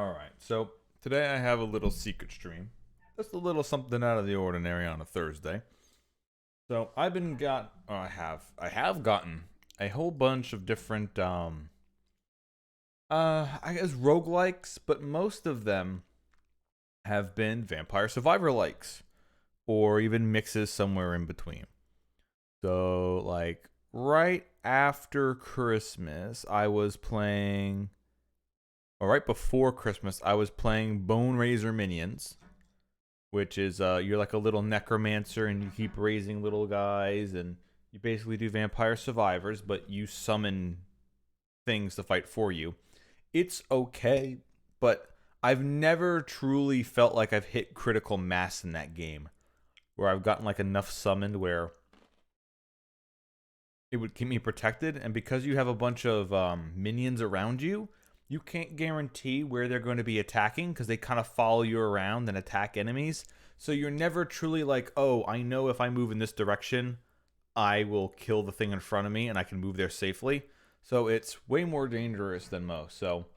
Alright, so today I have a little secret stream. Just a little something out of the ordinary on a Thursday. So I have gotten a whole bunch of different I guess roguelikes, but most of them have been Vampire Survivor likes. Or even mixes somewhere in between. So like right after Christmas, right before Christmas, I was playing Bone Raiser Minions, which is you're like a little necromancer and you keep raising little guys, and you basically do vampire survivors, but you summon things to fight for you. It's okay, but I've never truly felt like I've hit critical mass in that game, where I've gotten like enough summoned where it would keep me protected. And because you have a bunch of minions around you, you can't guarantee where they're going to be attacking because they kind of follow you around and attack enemies. So you're never truly like, oh, I know if I move in this direction, I will kill the thing in front of me and I can move there safely. So it's way more dangerous than most. So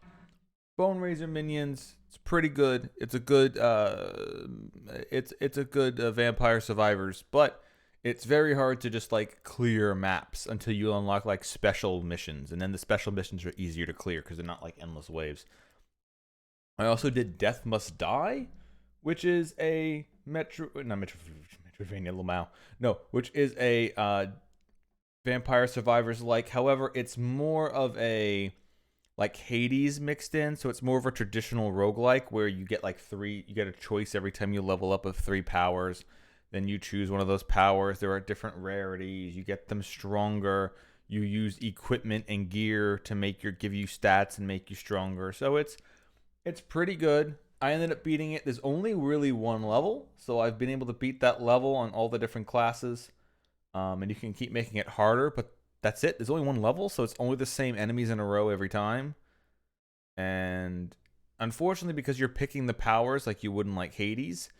Bone Raiser Minions, it's pretty good. It's a good it's a good Vampire Survivors, but it's very hard to just like clear maps until you unlock like special missions, and then the special missions are easier to clear because they're not like endless waves. I also did Death Must Die, which is a Metroidvania Lamau. No, which is a Vampire Survivors like. However, it's more of a like Hades mixed in, so it's more of a traditional roguelike where you get you get a choice every time you level up of 3 powers. Then you choose one of those powers. There are different rarities. You get them stronger. You use equipment and gear to give you stats and make you stronger. So it's pretty good. I ended up beating it. There's only really one level, so I've been able to beat that level on all the different classes. And you can keep making it harder, but that's it. There's only one level, so it's only the same enemies in a row every time. And unfortunately, because you're picking the powers like you would in like Hades,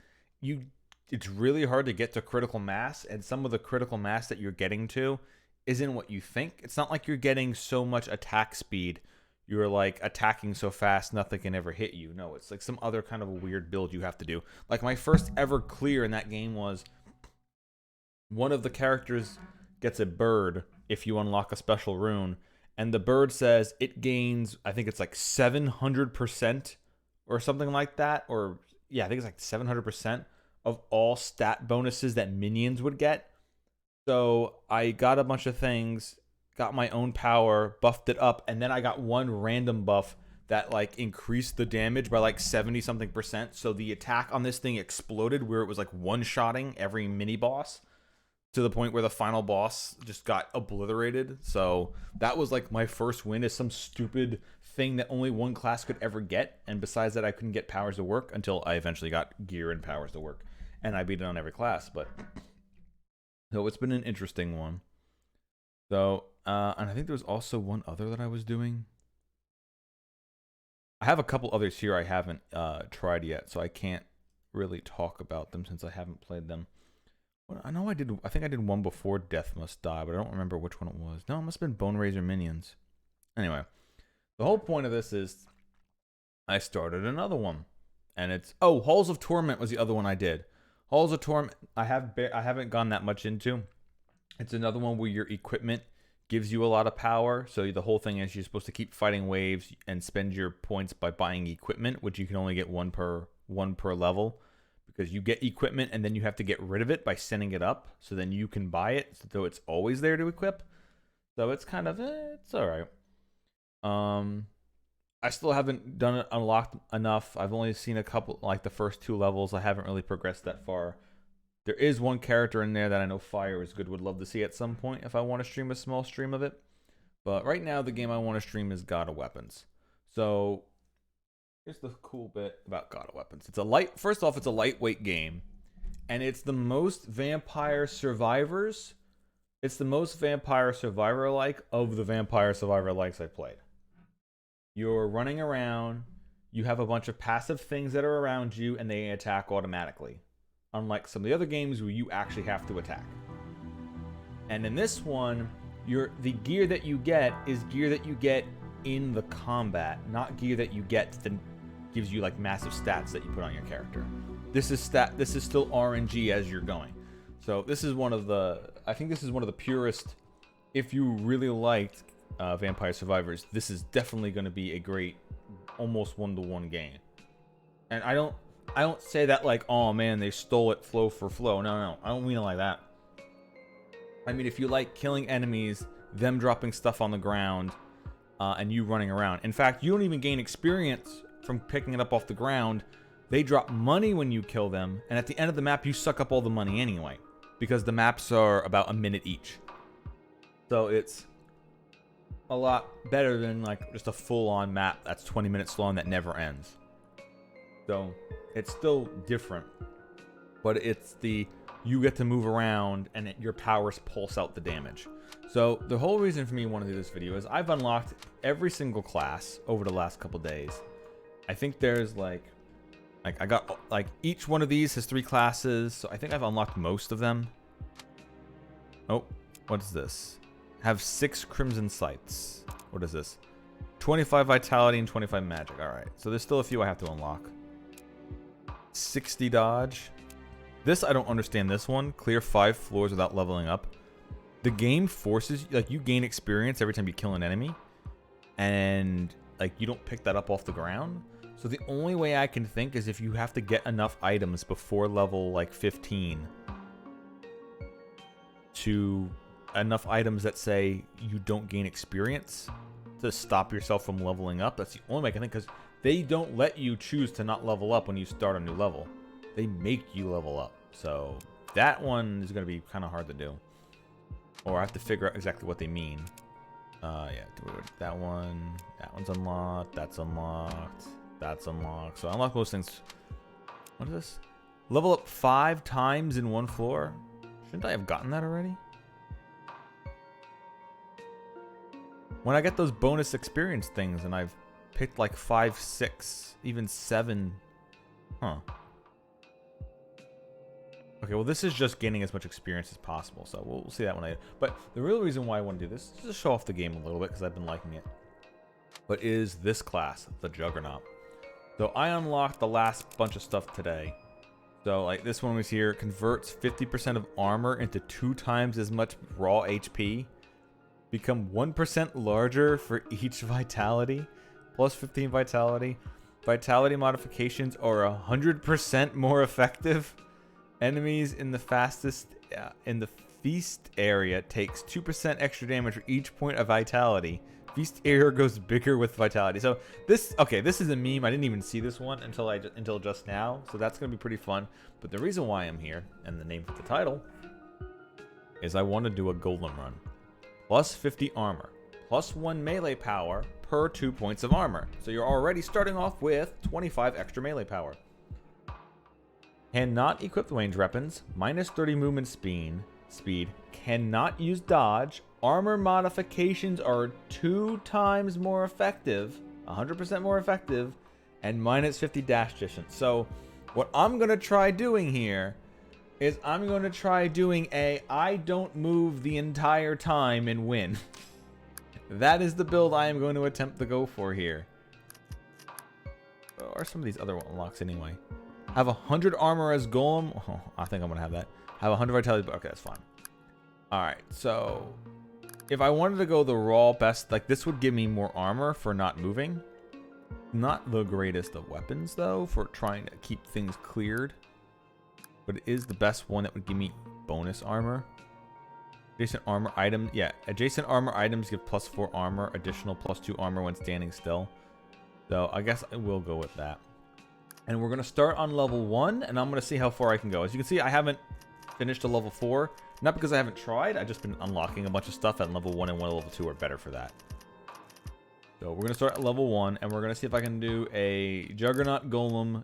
it's really hard to get to critical mass, and some of the critical mass that you're getting to isn't what you think. It's not like you're getting so much attack speed. You're like attacking so fast nothing can ever hit you. No, it's like some other kind of a weird build you have to do. Like my first ever clear in that game was one of the characters gets a bird if you unlock a special rune, and the bird says it gains, I think it's like 700% or something like that, or yeah, I think it's like 700% of all stat bonuses that minions would get. So I got a bunch of things, got my own power, buffed it up, and then I got one random buff that like increased the damage by like 70 something percent. So the attack on this thing exploded where it was like one-shotting every mini boss to the point where the final boss just got obliterated. So that was like my first win, is some stupid thing that only one class could ever get. And besides that, I couldn't get powers to work until I eventually got gear and powers to work. And I beat it on every class. But so it's been an interesting one. So, and I think there was also one other that I was doing. I have a couple others here I haven't tried yet, so I can't really talk about them since I haven't played them. Well, I know I think I did one before Death Must Die, but I don't remember which one it was. No, it must have been Bone Raiser Minions. Anyway, the whole point of this is I started another one. And it's Halls of Torment was the other one I did. Halls of Torment I haven't gone that much into. It's another one where your equipment gives you a lot of power. So the whole thing is you're supposed to keep fighting waves and spend your points by buying equipment, which you can only get one per level. Because you get equipment and then you have to get rid of it by sending it up. So then you can buy it, so it's always there to equip. So it's kind of, it's alright. I still haven't done it unlocked enough. I've only seen a couple, like the first 2 levels. I haven't really progressed that far. There is one character in there that I know Fire is good. Would love to see at some point if I want to stream a small stream of it. But right now, the game I want to stream is God of Weapons. So here's the cool bit about God of Weapons. First off, it's a lightweight game, and it's the most Vampire Survivors. It's the most Vampire Survivor-like of the Vampire Survivor-likes I played. You're running around, you have a bunch of passive things that are around you, and they attack automatically. Unlike some of the other games where you actually have to attack. And in this one, the gear that you get is gear that you get in the combat, not gear that you get gives you like massive stats that you put on your character. This is still RNG as you're going. So this is one of the, I think this is one of the purest. If you really liked Vampire Survivors, this is definitely going to be a great, almost one-to-one game. And I don't say that like, oh man, they stole it flow for flow. No, I don't mean it like that. I mean, if you like killing enemies, them dropping stuff on the ground, and you running around. In fact, you don't even gain experience from picking it up off the ground. They drop money when you kill them, and at the end of the map, you suck up all the money anyway, because the maps are about a minute each. So it's a lot better than like just a full-on map that's 20 minutes long that never ends. So it's still different, but it's the, you get to move around and your powers pulse out the damage. So the whole reason for me wanting to do this video is I've unlocked every single class over the last couple days. I think there's like I got like each one of these has 3 classes, so I think I've unlocked most of them. Oh, what is this? Have 6 Crimson Sights. What is this? 25 Vitality and 25 Magic. All right, so there's still a few I have to unlock. 60 Dodge. This I don't understand. This one, clear 5 floors without leveling up. The game forces, like, you gain experience every time you kill an enemy, and like you don't pick that up off the ground. So the only way I can think is if you have to get enough items before level like 15 to enough items that say you don't gain experience to stop yourself from leveling up. That's the only way I can think, because they don't let you choose to not level up when you start a new level. They make you level up. So that one is going to be kind of hard to do. Or I have to figure out exactly what they mean. Yeah, that one's unlocked, that's unlocked, that's unlocked. So I unlocked most things. What is this? Level up 5 times in 1 floor? Shouldn't I have gotten that already? When I get those bonus experience things and I've picked like 5, 6, even 7. Huh. Okay, well, this is just gaining as much experience as possible, so we'll see that one later. But the real reason why I want to do this is to show off the game a little bit, because I've been liking it. But is this class, the Juggernaut. So I unlocked the last bunch of stuff today. So like this one was here, converts 50% of armor into 2 times as much raw HP. Become 1% larger for each vitality. Plus 15 vitality. Vitality modifications are 100% more effective. Enemies in the feast area takes 2% extra damage for each point of vitality. Feast area goes bigger with vitality. So this is a meme. I didn't even see this one until just now. So that's gonna be pretty fun. But the reason why I'm here, and the name for the title, is I want to do a golem run. Plus 50 armor, plus 1 melee power per 2 points of armor. So you're already starting off with 25 extra melee power. Cannot equip range weapons, minus 30 movement speed, cannot use dodge, armor modifications are 2 times more effective, 100% more effective, and minus 50 dash distance. So what I'm going to try doing here is I'm going to try doing I don't move the entire time and win. That is the build I am going to attempt to go for here. Or some of these other unlocks anyway. Have 100 armor as golem. Oh, I think I'm gonna have that. Have 100 vitality, but okay, that's fine. All right, so if I wanted to go the raw best, like this would give me more armor for not moving. Not the greatest of weapons though for trying to keep things cleared, but it is the best one that would give me bonus armor. Adjacent armor item, yeah. Adjacent armor items give plus 4 armor, additional plus 2 armor when standing still. So I guess I will go with that. And we're going to start on level 1, and I'm going to see how far I can go. As you can see, I haven't finished a level 4. Not because I haven't tried, I've just been unlocking a bunch of stuff at level 1 and level 2 are better for that. So we're going to start at level 1, and we're going to see if I can do a Juggernaut Golem,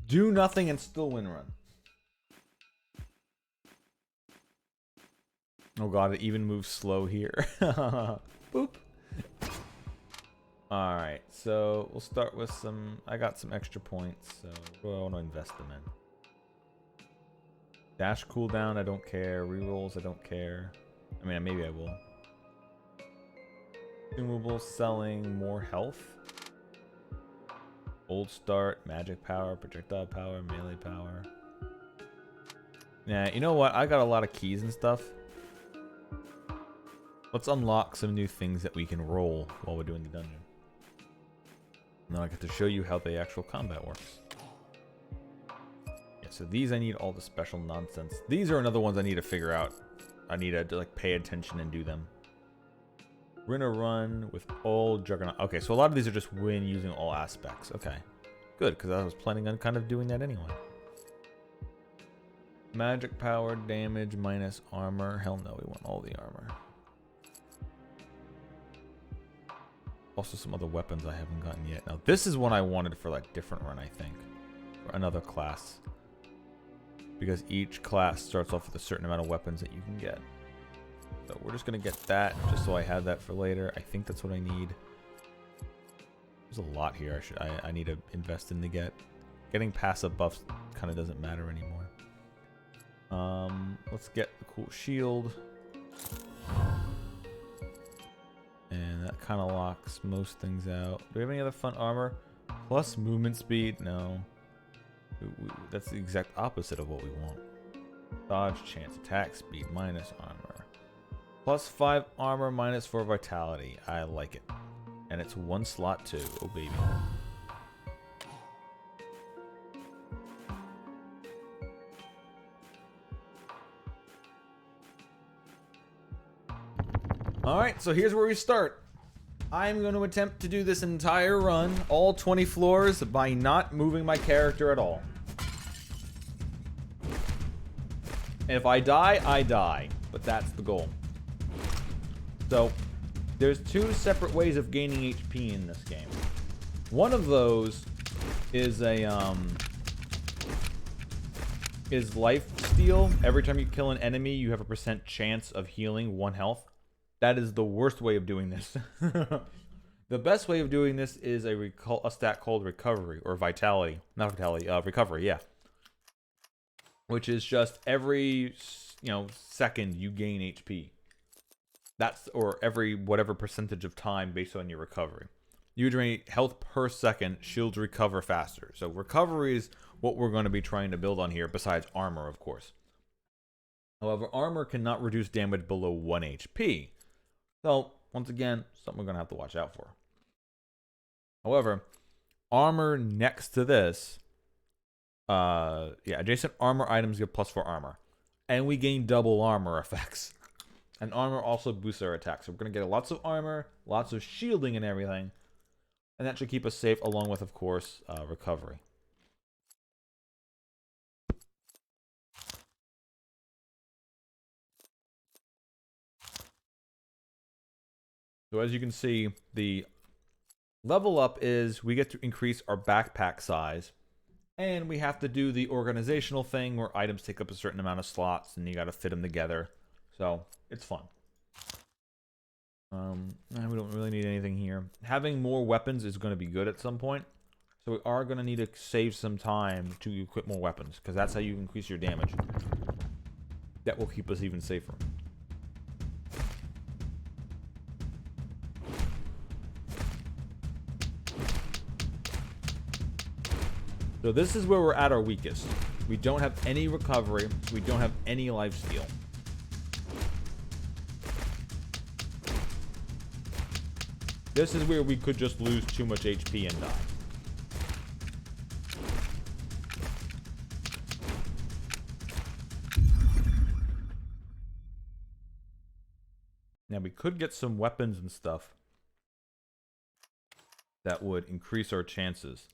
do nothing, and still win run. Oh god, it even moves slow here. Boop. Alright, so we'll start with some... I got some extra points, so I want to invest them in. Dash cooldown, I don't care. Rerolls, I don't care. I mean, maybe I will. Consumable, selling, more health. Old start, magic power, projectile power, melee power. Yeah, you know what? I got a lot of keys and stuff. Let's unlock some new things that we can roll while we're doing the dungeon. And then I get to show you how the actual combat works. Yeah, so these I need all the special nonsense. These are another ones I need to figure out. I need to like pay attention and do them. We're gonna run with all Juggernaut. Okay, so a lot of these are just win using all aspects. Okay, good, because I was planning on kind of doing that anyway. Magic power, damage, minus armor. Hell no, we want all the armor. Also some other weapons I haven't gotten yet. Now this is one I wanted for like different run, I think. For another class. Because each class starts off with a certain amount of weapons that you can get. So we're just going to get that just so I have that for later. I think that's what I need. There's a lot here I need to invest in to get. Getting passive buffs kind of doesn't matter anymore. Let's get the cool shield. And that kind of locks most things out. Do we have any other fun armor? Plus movement speed? No. That's the exact opposite of what we want. Dodge chance, attack speed, minus armor. Plus 5 armor, minus 4 vitality. I like it. And it's 1 slot too. Oh baby. Alright, so here's where we start. I'm going to attempt to do this entire run, all 20 floors, by not moving my character at all. If I die, I die. But that's the goal. So, there's 2 separate ways of gaining HP in this game. One of those is is life steal. Every time you kill an enemy, you have a % chance of healing 1 health. That is the worst way of doing this. The best way of doing this is a stat called recovery or vitality. Not vitality, recovery, yeah. Which is just every, second you gain HP. That's, or every whatever percentage of time based on your recovery. You drain health per second, shields recover faster. So recovery is what we're going to be trying to build on here, besides armor, of course. However, armor cannot reduce damage below 1 HP. So, once again, something we're going to have to watch out for. However, armor next to this, adjacent armor items give +4 armor. And we gain double armor effects. And armor also boosts our attack. So we're going to get lots of armor, lots of shielding and everything. And that should keep us safe, along with, of course, recovery. So as you can see, the level up is we get to increase our backpack size. And we have to do the organizational thing where items take up a certain amount of slots and you got to fit them together. So it's fun. We don't really need anything here. Having more weapons is going to be good at some point. So we are going to need to save some time to equip more weapons, because that's how you increase your damage. That will keep us even safer. So this is where we're at our weakest. We don't have any recovery. We don't have any lifesteal. This is where we could just lose too much HP and die. Now we could get some weapons and stuff that would increase our chances.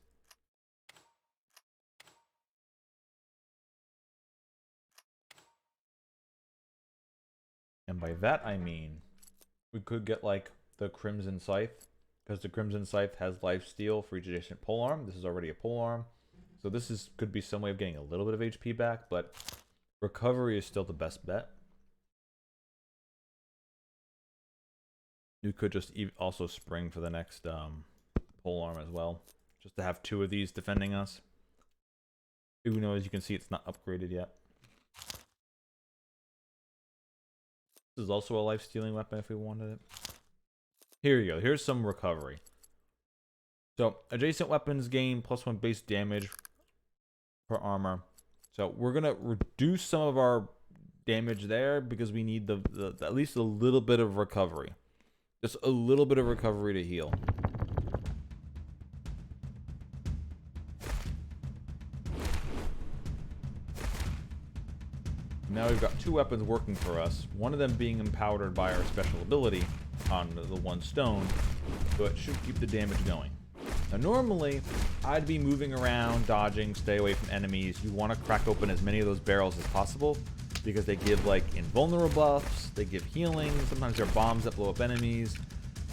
And by that I mean, we could get like the Crimson Scythe, because the Crimson Scythe has lifesteal for each adjacent polearm. This is already a polearm. So this could be some way of getting a little bit of HP back, but recovery is still the best bet. You could just also spring for the next polearm as well, just to have 2 of these defending us. Even though, as you can see, it's not upgraded yet. This is also a life-stealing weapon if we wanted it. Here you go. Here's some recovery. So adjacent weapons gain +1 base damage per armor. So we're gonna reduce some of our damage there because we need the at least a little bit of recovery. Just a little bit of recovery to heal. Now we've got 2 weapons working for us, one of them being empowered by our special ability on the 1 stone, so it should keep the damage going. Now normally, I'd be moving around, dodging, stay away from enemies. You want to crack open as many of those barrels as possible, because they give like invulnerable buffs, they give healing, sometimes there are bombs that blow up enemies,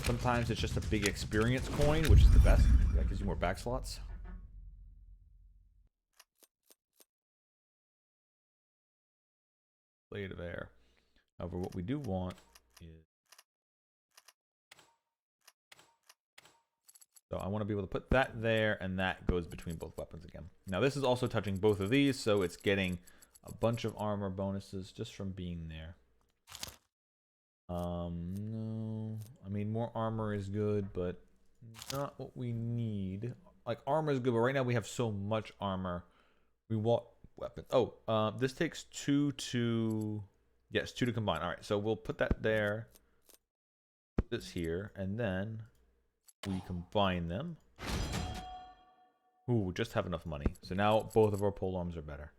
sometimes it's just a big experience coin, which is the best, that gives you more back slots. Blade of Air. However, what we do want is... So I want to be able to put that there, and that goes between both weapons again. Now this is also touching both of these, so it's getting a bunch of armor bonuses just from being there. No. I mean, more armor is good, but not what we need. Like, armor is good, but right now we have so much armor. We want weapon. Oh, this takes 2 to... Yes, 2 to combine. Alright, so we'll put that there. Put this here, and then we combine them. Ooh, just have enough money. So now both of our pole arms are better.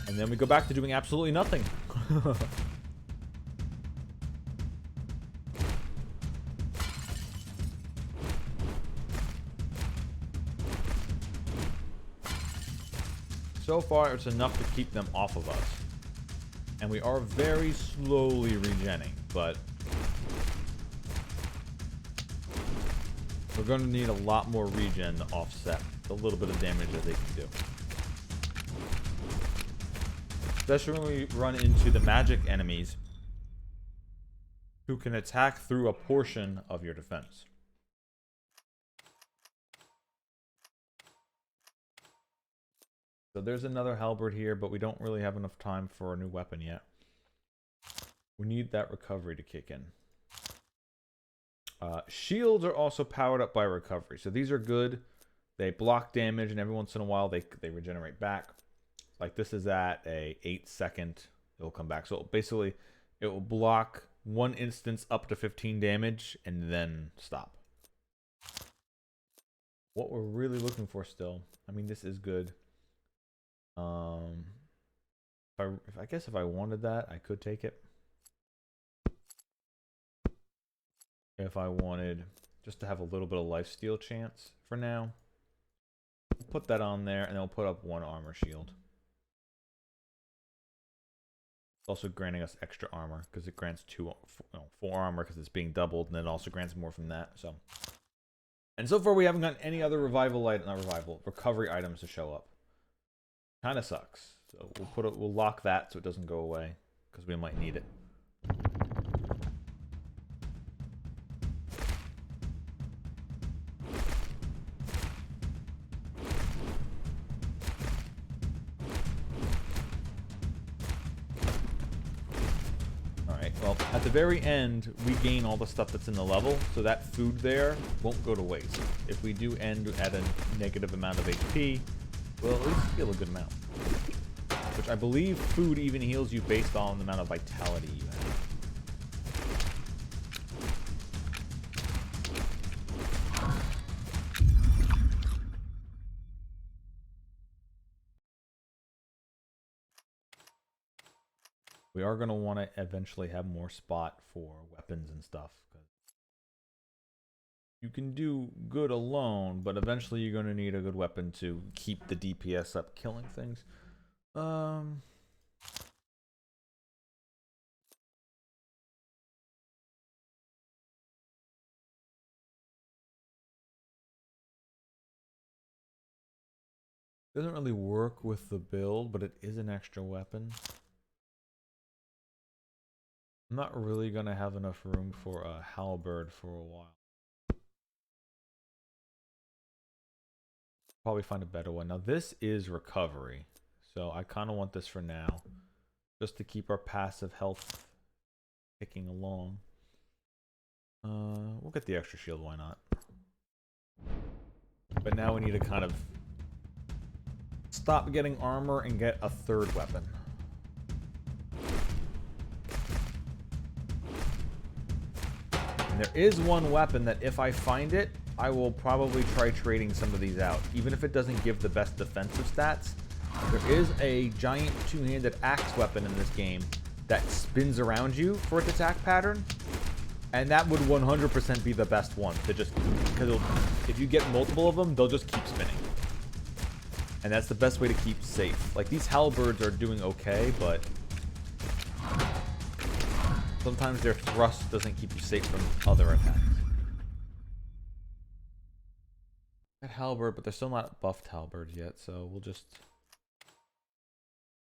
And then we go back to doing absolutely nothing. So far, it's enough to keep them off of us. And we are very slowly regenning, but we're going to need a lot more regen to offset the little bit of damage that they can do. Especially when we run into the magic enemies who can attack through a portion of your defense. So there's another halberd here, but we don't really have enough time for a new weapon yet. We need that recovery to kick in. Shields are also powered up by recovery. So these are good. They block damage, and every once in a while they regenerate back. Like this is at a 8-second. It will come back. So basically, it will block 1 instance up to 15 damage, and then stop. What we're really looking for still, I mean, this is good. I guess if I wanted that, I could take it. If I wanted just to have a little bit of lifesteal chance for now, we'll put that on there, and then we'll put up 1 armor shield. It's also granting us extra armor because it grants 4 armor because it's being doubled, and then it also grants more from that. So, and so far we haven't gotten any other recovery items to show up. Kind of sucks. So we'll lock that so it doesn't go away because we might need it. Alright, well, at the very end, we gain all the stuff that's in the level, so that food there won't go to waste. If we do end at a negative amount of HP, we'll at least feel a good amount. Which I believe food even heals you based on the amount of vitality you have. We are going to want to eventually have more spot for weapons and stuff. You can do good alone, but eventually you're going to need a good weapon to keep the DPS up killing things. Doesn't really work with the build, but it is an extra weapon. I'm not really going to have enough room for a halberd for a while. Probably find a better one. Now this is recovery, so I kind of want this for now, just to keep our passive health ticking along. We'll get the extra shield, why not? But now we need to kind of stop getting armor and get a third weapon. And there is one weapon that if I find it, I will probably try trading some of these out. Even if it doesn't give the best defensive stats, there is a giant two-handed axe weapon in this game that spins around you for its attack pattern. And that would 100% be the best one to just, because if you get multiple of them, they'll just keep spinning. And that's the best way to keep safe. Like, these halberds are doing okay, but sometimes their thrust doesn't keep you safe from other attacks. Got halberd, but they're still not buffed halberds yet, so we'll just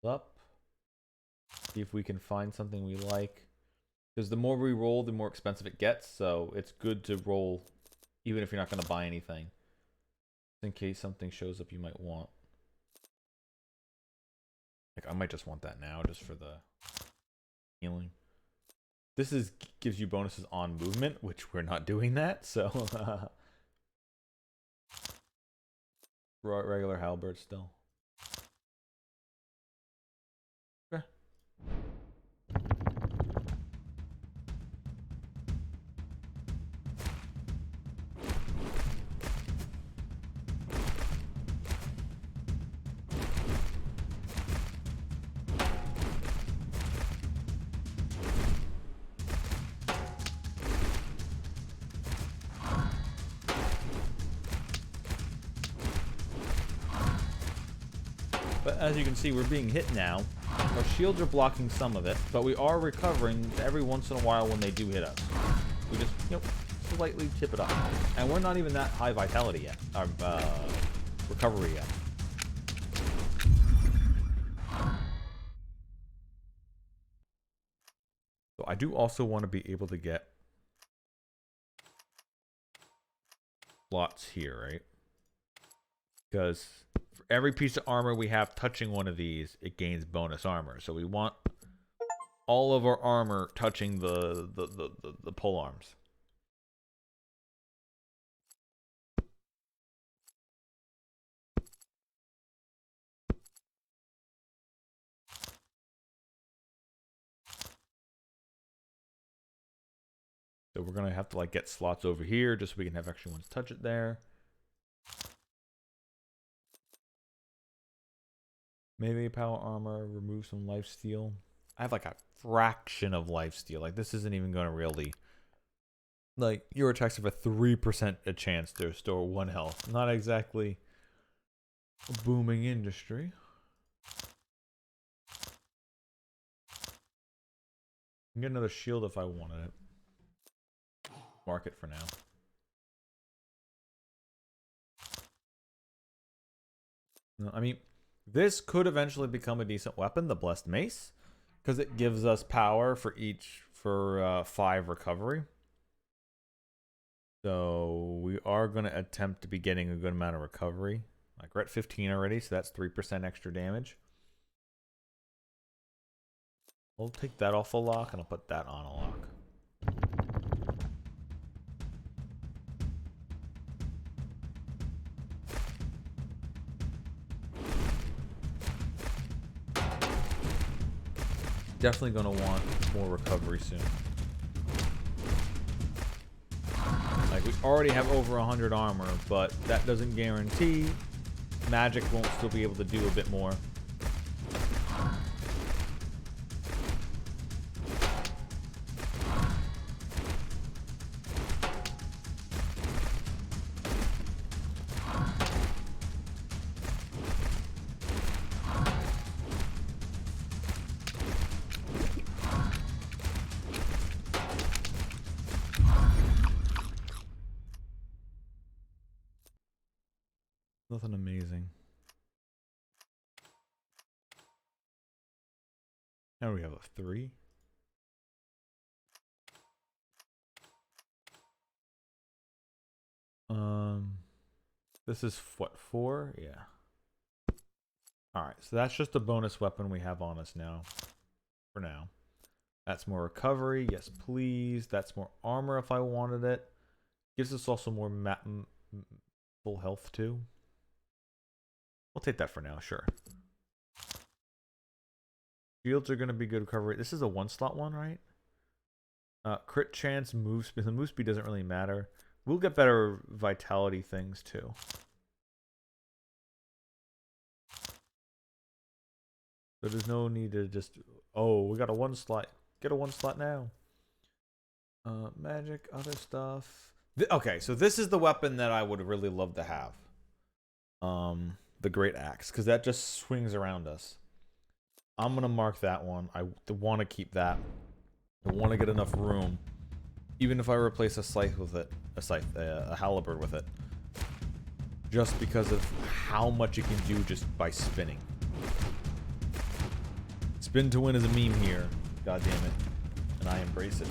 up, see if we can find something we like. Because the more we roll, the more expensive it gets, so it's good to roll even if you're not going to buy anything, in case something shows up you might want. Like, I might just want that now, just for the healing. This gives you bonuses on movement, which we're not doing that, so regular halberd still. Okay. But as you can see, we're being hit now. Our shields are blocking some of it, but we are recovering every once in a while when they do hit us. We just, slightly tip it up. And we're not even that high vitality yet. Our recovery yet. So I do also want to be able to get slots here, right? Because for every piece of armor we have touching one of these, it gains bonus armor. So we want all of our armor touching the pole arms. So we're gonna have to like get slots over here just so we can have extra ones touch it there. Melee power armor, remove some lifesteal. I have like a fraction of lifesteal. Like, this isn't even gonna really, like, your attacks have a 3% a chance to restore 1 health. Not exactly a booming industry. I can get another shield if I wanted it. Mark it for now. No, I mean, this could eventually become a decent weapon, the Blessed Mace, because it gives us power for 5 recovery. So we are going to attempt to be getting a good amount of recovery. Like, we're at 15 already, so that's 3% extra damage. I'll take that off a lock, and I'll put that on a lock. Definitely going to want more recovery soon. Like, we already have over 100 armor, but that doesn't guarantee magic won't still be able to do a bit more. Nothing amazing. Now we have a 3. This is what, 4? Yeah. Alright, so that's just a bonus weapon we have on us now. For now. That's more recovery. Yes, please. That's more armor if I wanted it. Gives us also more full health too. We'll take that for now, sure. Shields are going to be good recovery. This is a 1-slot one, right? Crit chance, move speed. The move speed doesn't really matter. We'll get better vitality things too. So there's no need to just... Oh, we got a 1-slot. Get a 1-slot now. Magic, other stuff. Okay, so this is the weapon that I would really love to have. The Great Axe, because that just swings around us. I'm going to mark that one. I want to keep that. I want to get enough room. Even if I replace a scythe with it. A halberd with it. Just because of how much it can do just by spinning. Spin to win is a meme here. God damn it. And I embrace it.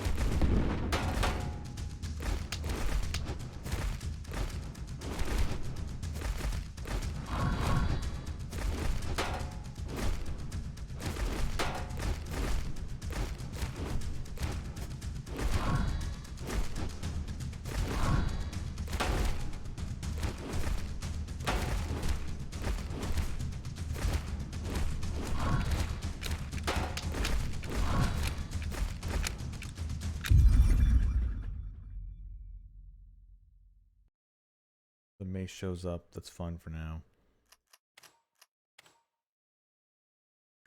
The mace shows up. That's fun for now.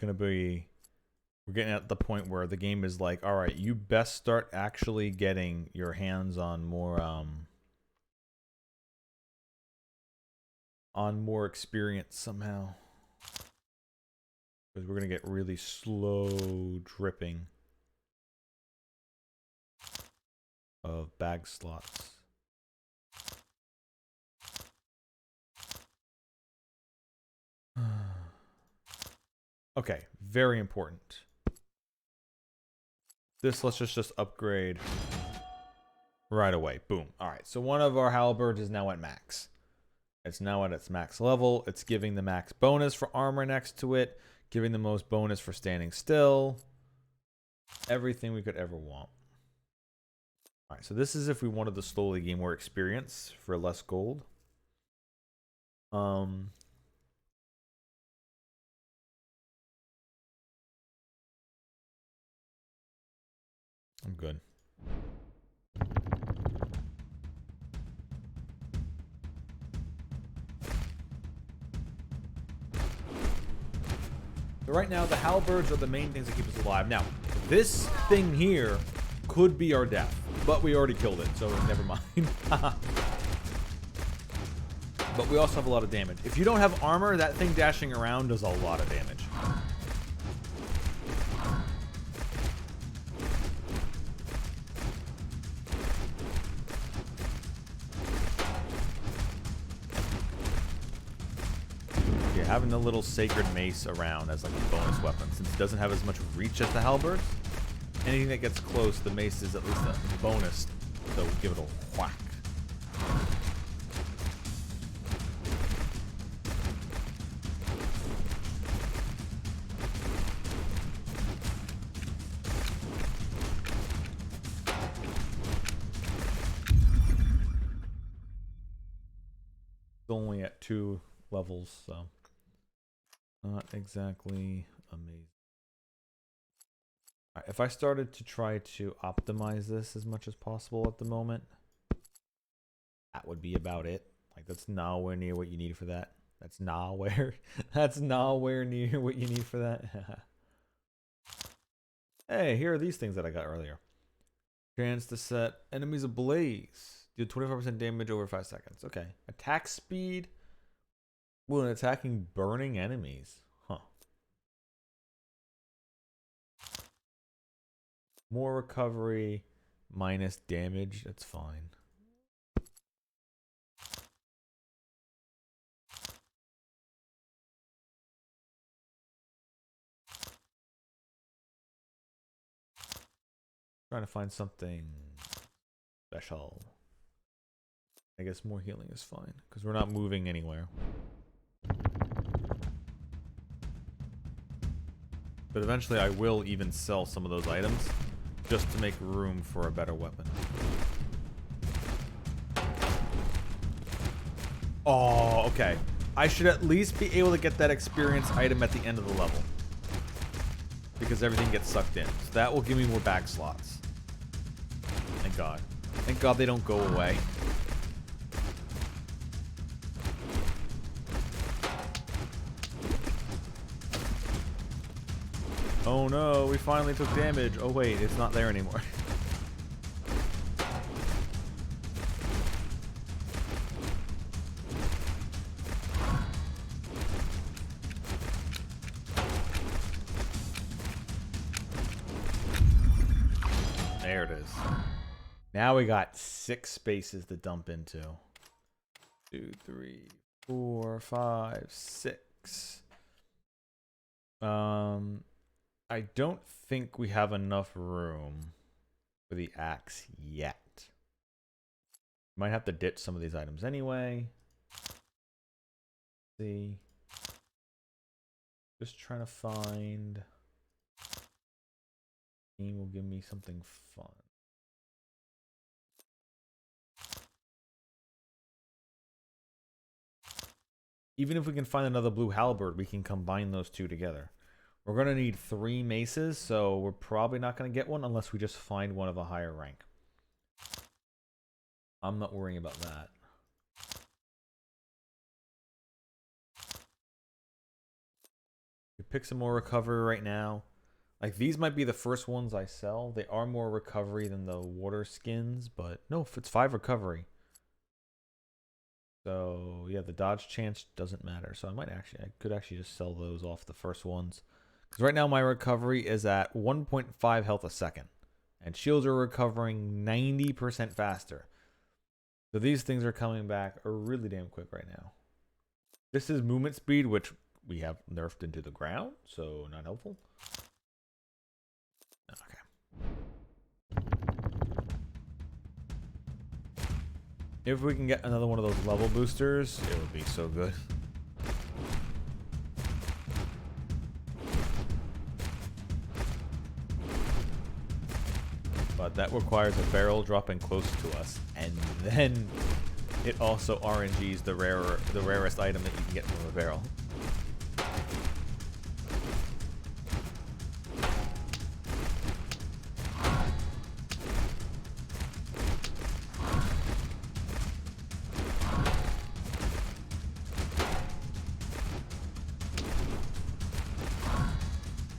We're getting at the point where the game is like, all right, you best start actually getting your hands on more experience somehow. Because we're gonna get really slow dripping of bag slots. Okay, very important. This let's just upgrade right away. Boom. All right, so one of our halberds is now at max. It's now at its max level. It's giving the max bonus for armor next to it, giving the most bonus for standing still. Everything we could ever want. All right, so this is if we wanted to slowly gain more experience for less gold. I'm good. So right now, the halberds are the main things that keep us alive. Now, this thing here could be our death, but we already killed it, so never mind. But we also have a lot of damage. If you don't have armor, that thing dashing around does a lot of damage. Having a little sacred mace around as like a bonus weapon, since it doesn't have as much reach as the halberd. Anything that gets close, the mace is at least a bonus, so give it a whack. It's only at 2 levels, so not exactly amazing. All right, if I started to try to optimize this as much as possible at the moment, that would be about it. Like, that's nowhere near what you need for that. That's nowhere near what you need for that. Hey, here are these things that I got earlier. Chance to set enemies ablaze. Do 25% damage over 5 seconds. Okay. Attack speed when attacking burning enemies. Huh. More recovery, minus damage. That's fine. Trying to find something special. I guess more healing is fine, because we're not moving anywhere. But eventually I will even sell some of those items just to make room for a better weapon. Oh, okay. I should at least be able to get that experience item at the end of the level. Because everything gets sucked in. So that will give me more bag slots. Thank God. Thank God they don't go away. Oh no, we finally took damage. Oh wait, it's not there anymore. There it is. Now we got 6 spaces to dump into. 2, 3, 4, 5, 6. I don't think we have enough room for the axe yet. Might have to ditch some of these items anyway. Let's see. Just trying to find. Game will give me something fun. Even if we can find another blue halberd, we can combine those two together. We're going to need 3 maces, so we're probably not going to get one unless we just find one of a higher rank. I'm not worrying about that. We pick some more recovery right now. Like, these might be the first ones I sell. They are more recovery than the water skins, but no, if it's 5 recovery. So, yeah, the dodge chance doesn't matter. So I could actually just sell those off the first ones. Because right now my recovery is at 1.5 health a second. And shields are recovering 90% faster. So these things are coming back really damn quick right now. This is movement speed, which we have nerfed into the ground. So not helpful. Okay. If we can get another one of those level boosters, it would be so good. But that requires a barrel dropping close to us, and then it also RNGs the rarest item that you can get from a barrel.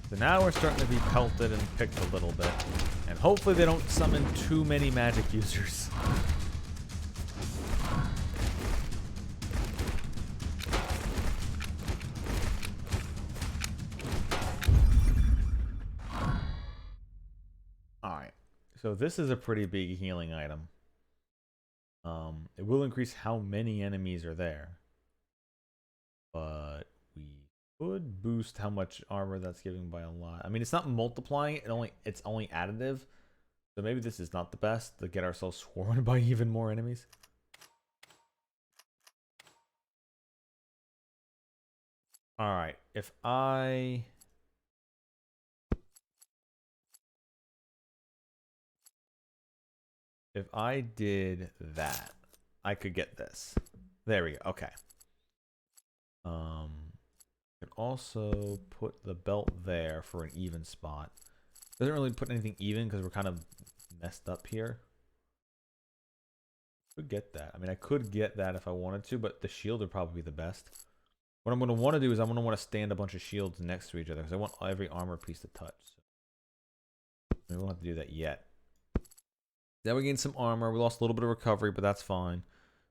So now we're starting to be pelted and picked a little bit. And hopefully they don't summon too many magic users. Alright. So this is a pretty big healing item. It will increase how many enemies are there. But we could boost how much armor that's giving by a lot. I mean, it's not multiplying, it's only additive. So maybe this is not the best to get ourselves swarmed by even more enemies. Alright, if I did that, I could get this. There we go. Okay. Could also put the belt there for an even spot. Doesn't really put anything even because we're kind of messed up here. Could get that. I mean, I could get that if I wanted to, but the shield would probably be the best. What I'm going to want to do is I'm going to want to stand a bunch of shields next to each other because I want every armor piece to touch. So we won't have to do that yet. Then we gain some armor. We lost a little bit of recovery, but that's fine.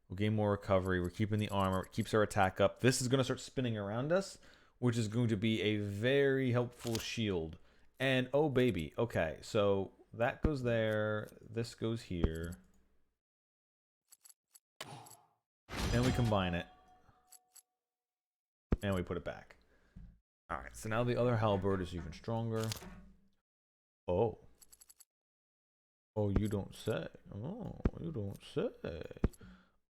We'll gain more recovery. We're keeping the armor. It keeps our attack up. This is going to start spinning around us, which is going to be a very helpful shield. And, oh, baby. Okay, so that goes there. This goes here. Then we combine it. And we put it back. Alright, so now the other halberd is even stronger. Oh. Oh, you don't say. Oh, you don't say.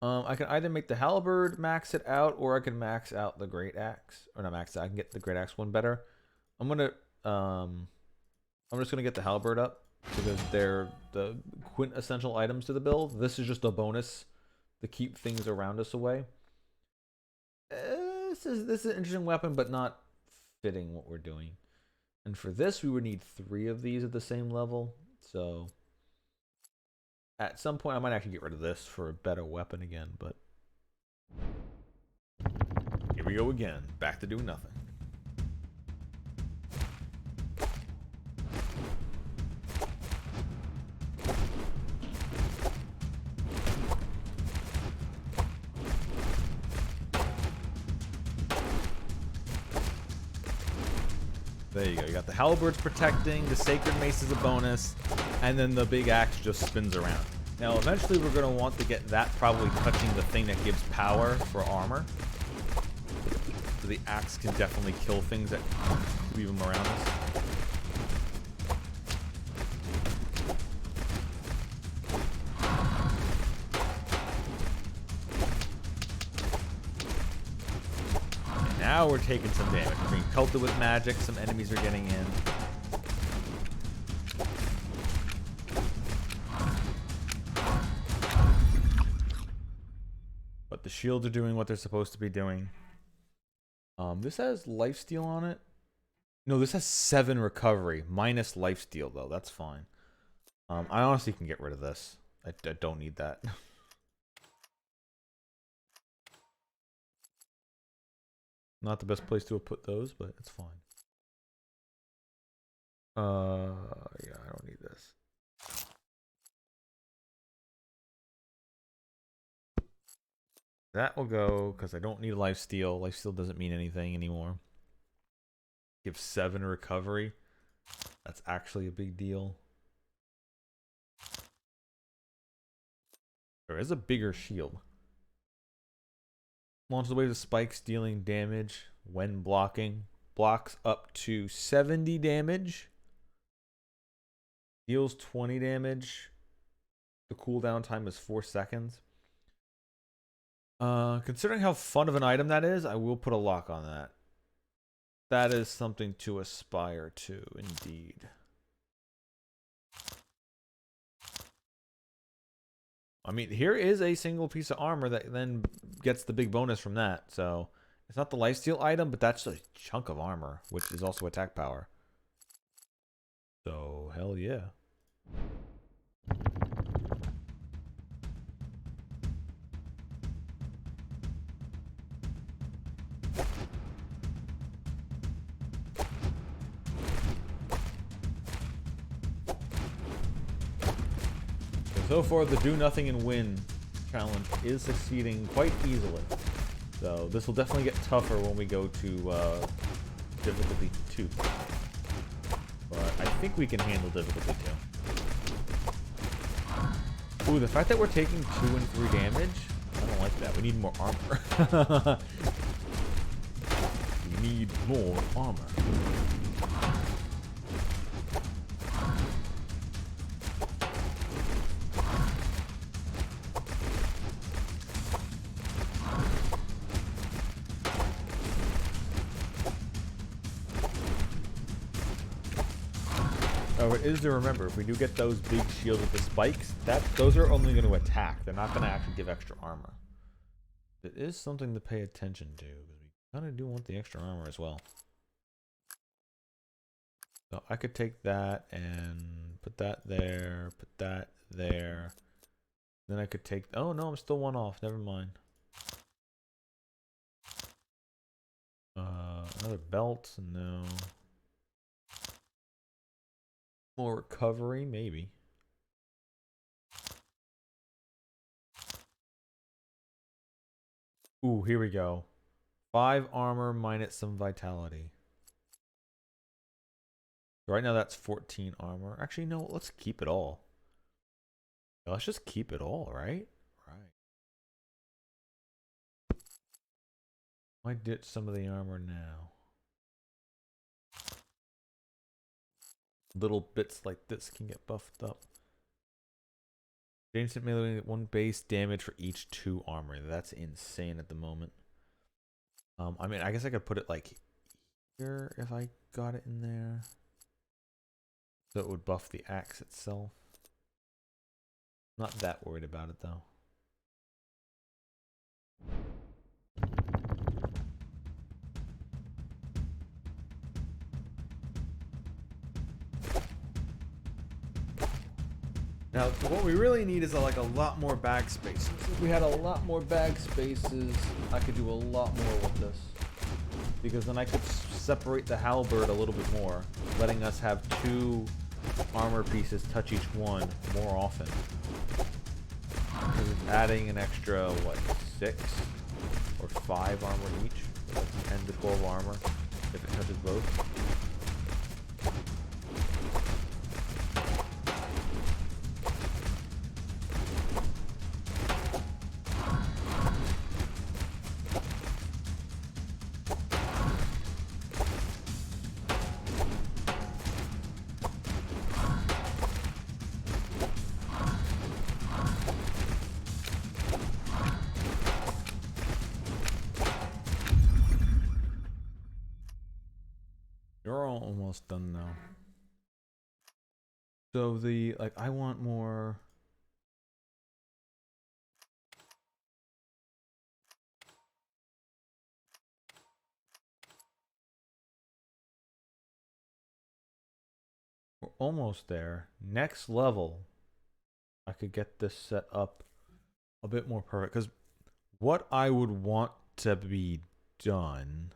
I can either make the halberd max it out, or I can max out the great axe. Or not max it, I can get the great axe one better. I'm gonna I'm just gonna get the halberd up because they're the quintessential items to the build. This is just a bonus to keep things around us away. This is an interesting weapon, but not fitting what we're doing. And for this, we would need 3 of these at the same level. So at some point, I might actually get rid of this for a better weapon again. But here we go again, back to doing nothing. There you go. You got the halberds protecting, the sacred mace is a bonus, and then the big axe just spins around. Now, eventually, we're going to want to get that probably touching the thing that gives power for armor. So the axe can definitely kill things that leave them around us. Now we're taking some damage. We're being pelted with magic. Some enemies are getting in. But the shields are doing what they're supposed to be doing. This has lifesteal on it. No, this has 7 recovery. Minus lifesteal, though. That's fine. I honestly can get rid of this. I don't need that. Not the best place to have put those, but it's fine. Yeah, I don't need this. That will go because I don't need lifesteal. Lifesteal doesn't mean anything anymore. Give 7 recovery. That's actually a big deal. There is a bigger shield. Launches waves of spikes dealing damage when blocking. Blocks up to 70 damage. Deals 20 damage. The cooldown time is 4 seconds. Considering how fun of an item that is, I will put a lock on that. That is something to aspire to, indeed. I mean, here is a single piece of armor that then gets the big bonus from that. So it's not the lifesteal item, but that's a chunk of armor, which is also attack power. So hell yeah. So far, the do nothing and win challenge is succeeding quite easily. So this will definitely get tougher when we go to difficulty 2. But I think we can handle difficulty 2. Ooh, the fact that we're taking 2 and 3 damage, I don't like that. We need more armor. We need more armor. Oh, it is to remember, if we do get those big shields with the spikes, those are only going to attack. They're not going to actually give extra armor. It is something to pay attention to, because we kind of do want the extra armor as well. So I could take that and put that there, put that there. Then I could take... Oh, no, I'm still 1 off. Never mind. Another belt? No. More recovery? Maybe. Ooh, here we go. 5 armor minus some vitality. Right now that's 14 armor. Actually, no, let's keep it all. Let's just keep it all, right? Right. Might ditch some of the armor now. Little bits like this can get buffed up. Instant melee 1 base damage for each 2 armor. That's insane at the moment. I mean, I guess I could put it like Sure if I got it in there. So it would buff the axe itself. Not that worried about it though. Now, what we really need is like a lot more bag spaces. If we had a lot more bag spaces, I could do a lot more with this. Because then I could separate the halberd a little bit more, letting us have 2 armor pieces touch each one more often. Because it's adding an extra, what, 6 or 5 armor each? So that's 10 to 12 armor if it touches both. You're almost done now. So I want more. We're almost there. Next level, I could get this set up a bit more perfect. Because what I would want to be done.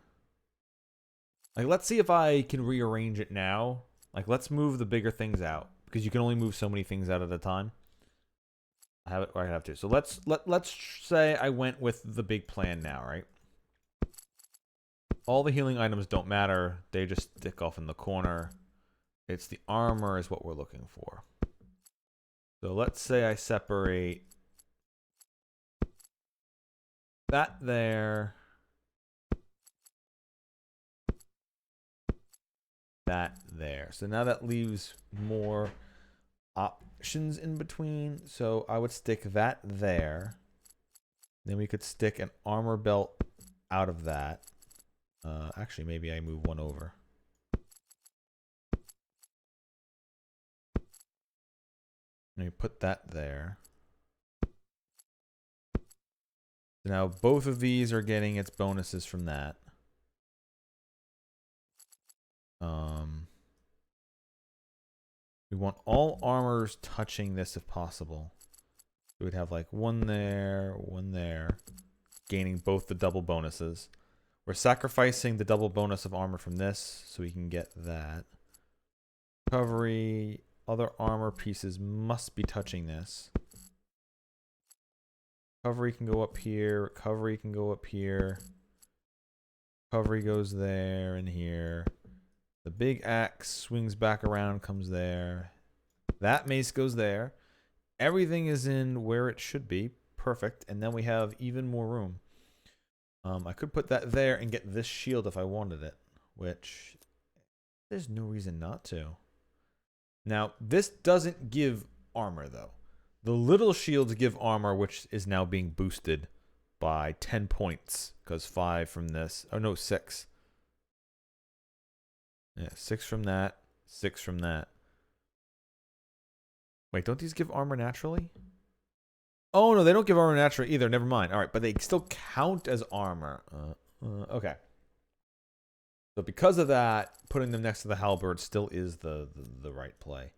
Like, let's see if I can rearrange it now. Like, let's move the bigger things out. Because you can only move so many things out at a time. I have it where I have to. So let's say I went with the big plan now, right? All the healing items don't matter. They just stick off in the corner. It's the armor is what we're looking for. So let's say I separate that there. That there. So now that leaves more options in between. So I would stick that there. Then we could stick an armor belt out of that. Actually, maybe I move one over. And we put that there. So now both of these are getting its bonuses from that. We want all armors touching this if possible. We would have like one there, gaining both the double bonuses. We're sacrificing the double bonus of armor from this so we can get that. Recovery, other armor pieces must be touching this. Recovery can go up here, recovery can go up here. Recovery goes there and here. The big axe swings back around, comes there. That mace goes there. Everything is in where it should be. Perfect. And then we have even more room. I could put that there and get this shield if I wanted it. Which, there's no reason not to. Now, this doesn't give armor, though. The little shields give armor, which is now being boosted by 10 points. Because 5 from this. Oh, no, 6. Yeah, 6 from that, 6 from that. Wait, don't these give armor naturally? Oh, no, they don't give armor naturally either. Never mind. All right, but they still count as armor. Okay. So because of that, putting them next to the halberd still is the right play.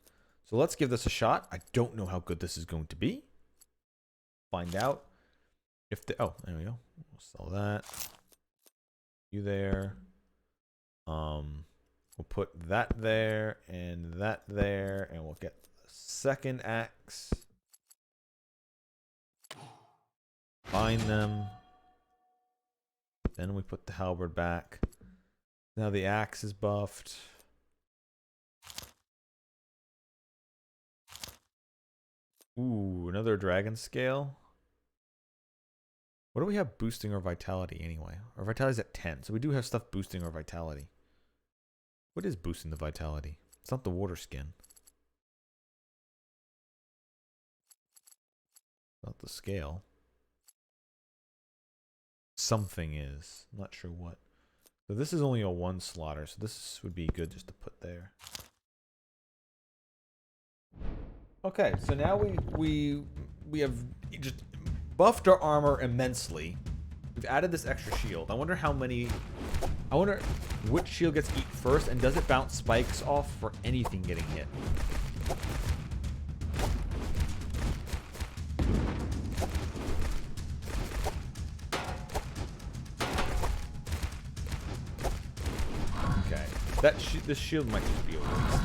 So let's give this a shot. I don't know how good this is going to be. Find out. If the oh, there we go. We'll sell that. You there. We'll put that there, and we'll get the second axe. Bind them. Then we put the halberd back. Now the axe is buffed. Ooh, another dragon scale. What do we have boosting our vitality anyway? Our vitality's at 10, so we do have stuff boosting our vitality. What is boosting the vitality? It's not the water skin. Not the scale. Something is. I'm not sure what. So this is only a 1 slaughter, so this would be good just to put there. Okay, so now we have just buffed our armor immensely. We've added this extra shield. I wonder how many... I wonder which shield gets eaten first, and does it bounce spikes off for anything getting hit? Okay. This shield might just be a waste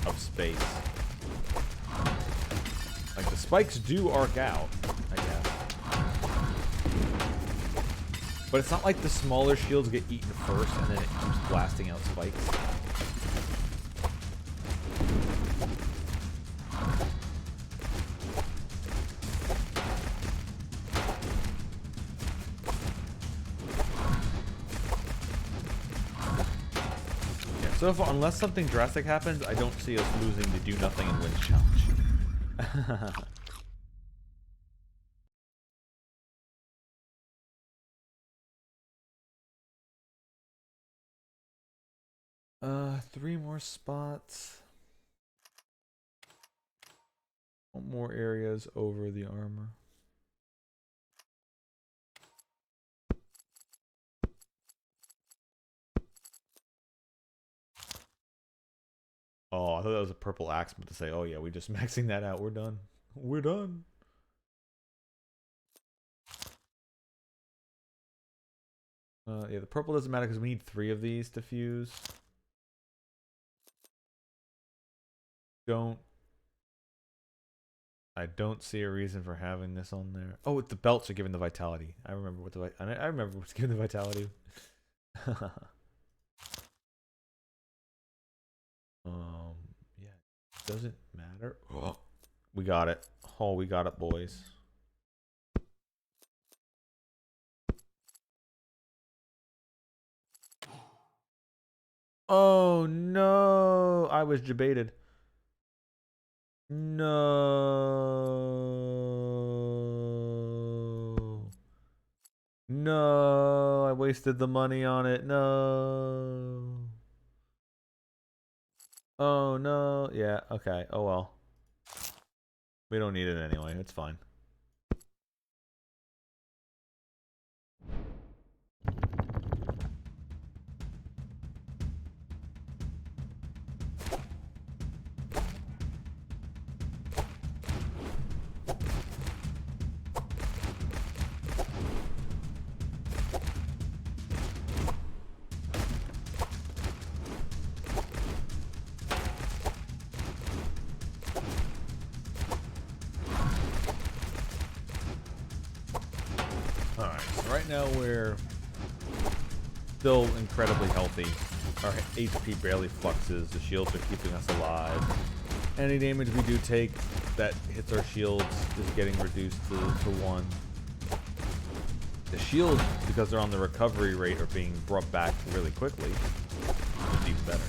of space. Like, the spikes do arc out, I guess. But it's not like the smaller shields get eaten first and then it keeps blasting out spikes. Yeah, so far, unless something drastic happens, I don't see us losing the do nothing and win challenge. 3 more spots. One more areas over the armor. Oh, I thought that was a purple axeman to say, oh yeah, we just maxing that out. We're done. We're done. Yeah, the purple doesn't matter because we need 3 of these to fuse. I don't see a reason for having this on there. Oh, the belts are giving the vitality. I remember what I remember what's giving the vitality. Yeah, it doesn't matter. Oh, we got it. Oh, we got it, boys. Oh no, I was debated. No. No, I wasted the money on it. No. Oh no. Yeah, okay. Oh well. We don't need it anyway. It's fine. Alright, so right now we're still incredibly healthy. Our HP barely fluxes. The shields are keeping us alive. Any damage we do take that hits our shields is getting reduced to 1. The shields, because they're on the recovery rate, are being brought back really quickly. Which is even better.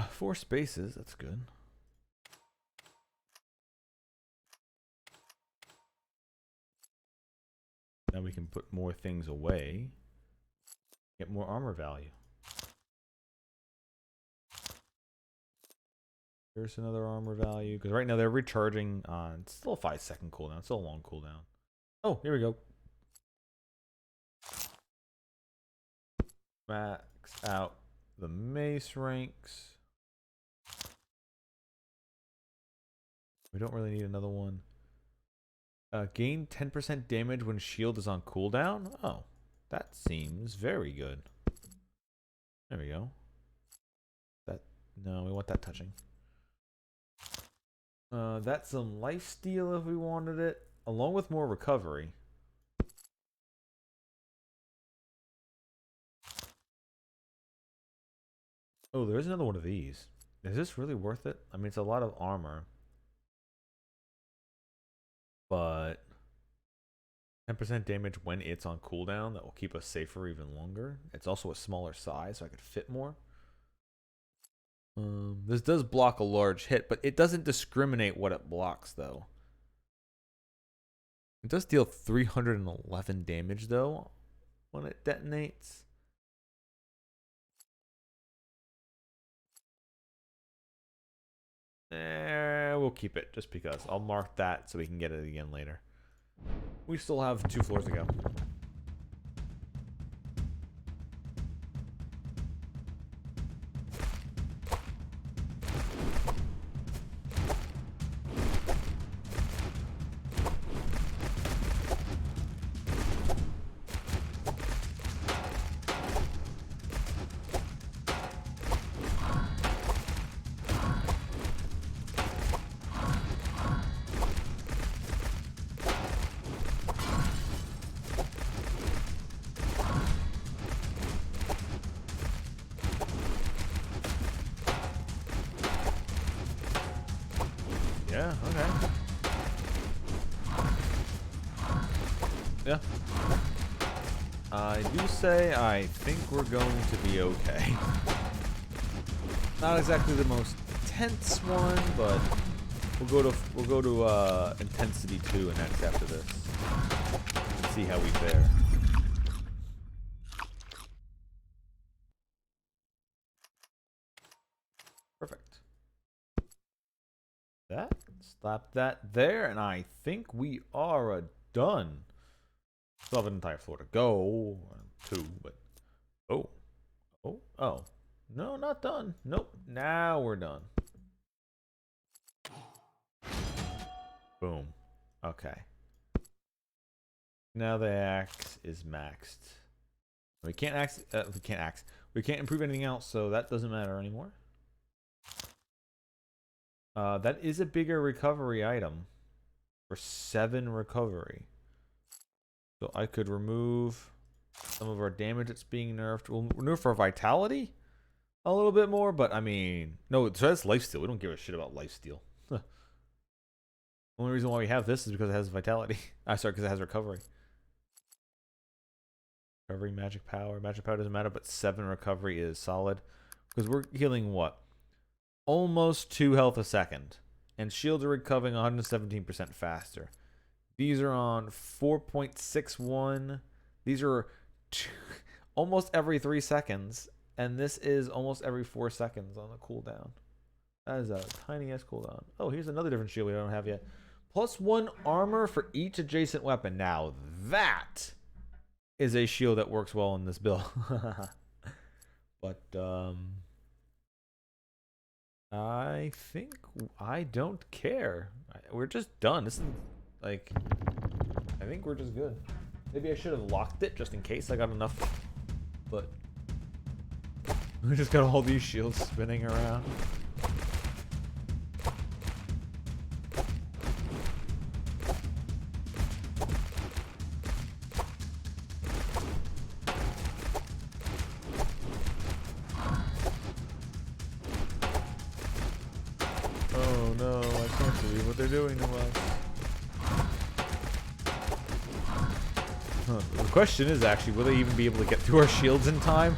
Four spaces, that's good. Now we can put more things away. Get more armor value. Here's another armor value. Because right now they're recharging on... It's still a 5-second cooldown. It's still a long cooldown. Oh, here we go. Max out the mace ranks. We don't really need another one. Gain 10% damage when shield is on cooldown? Oh, that seems very good. There we go. No, we want that touching. That's some lifesteal if we wanted it, along with more recovery. Oh, there is another one of these. Is this really worth it? I mean, it's a lot of armor. But 10% damage when it's on cooldown. That will keep us safer even longer. It's also a smaller size, so I could fit more. This does block a large hit, but it doesn't discriminate what it blocks, though. It does deal 311 damage, though, when it detonates. We'll keep it, just because. I'll mark that so we can get it again later. We still have 2 floors to go. Yeah, okay. Yeah. I do say I think we're going to be okay. Not exactly the most tense one, but we'll go to intensity 2 next after this. See how we fare. Perfect. That, slap that there, and I think we are done. Still have an entire floor to go. 2, but oh. No, not done. Nope. Now we're done. Boom. Okay. Now the axe is maxed. We can't We can't improve anything else, so that doesn't matter anymore. That is a bigger recovery item for 7 recovery. So I could remove some of our damage that's being nerfed. We'll nerf our vitality a little bit more, but I mean, no, so that's lifesteal. We don't give a shit about lifesteal. The only reason why we have this is because it has vitality. Sorry, because it has recovery. Recovery, magic power. Magic power doesn't matter, but 7 recovery is solid. Because we're healing what? Almost 2 health a second. And shields are recovering 117% faster. These are on 4.61. These are almost every 3 seconds. And this is almost every 4 seconds on the cooldown. That is a tiny ass cooldown. Oh, here's another different shield we don't have yet. +1 armor for each adjacent weapon. Now that is a shield that works well in this build. But I think I don't care. We're just done. This is like, I think we're just good. Maybe I should have locked it just in case I got enough. But we just got all these shields spinning around. Oh no, I can't believe what they're doing to us. Huh. The question is actually, will they even be able to get through our shields in time?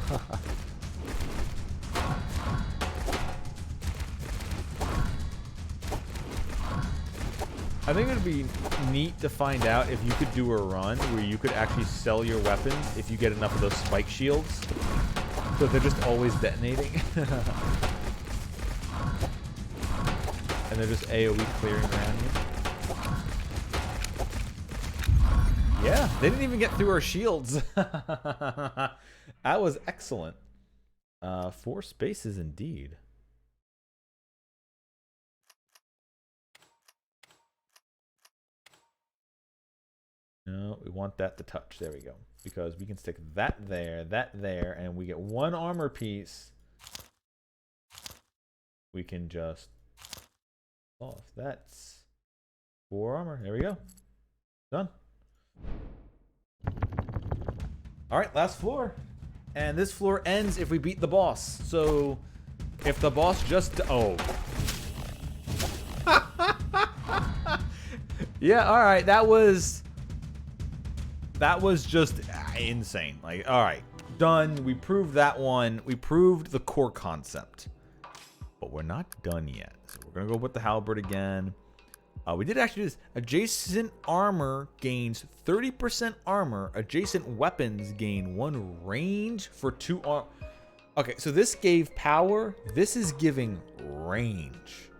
I think it would be neat to find out if you could do a run where you could actually sell your weapons if you get enough of those spike shields. So they're just always detonating. And they're just AoE clearing around you. Yeah, they didn't even get through our shields. That was excellent. 4 spaces indeed. No, we want that to touch. There we go. Because we can stick that there, and we get 1 armor piece. We can just off. That's 4 armor. There we go. Done. Alright, last floor. And this floor ends if we beat the boss. So, if the boss just... Oh. Yeah, alright. That was That was just insane. Like, all right, done. We proved that one. We proved the core concept. But we're not done yet. So we're going to go with the halberd again. We did actually do this. Adjacent armor gains 30% armor. Adjacent weapons gain 1 range for 2 armor. Okay, so this gave power. This is giving range.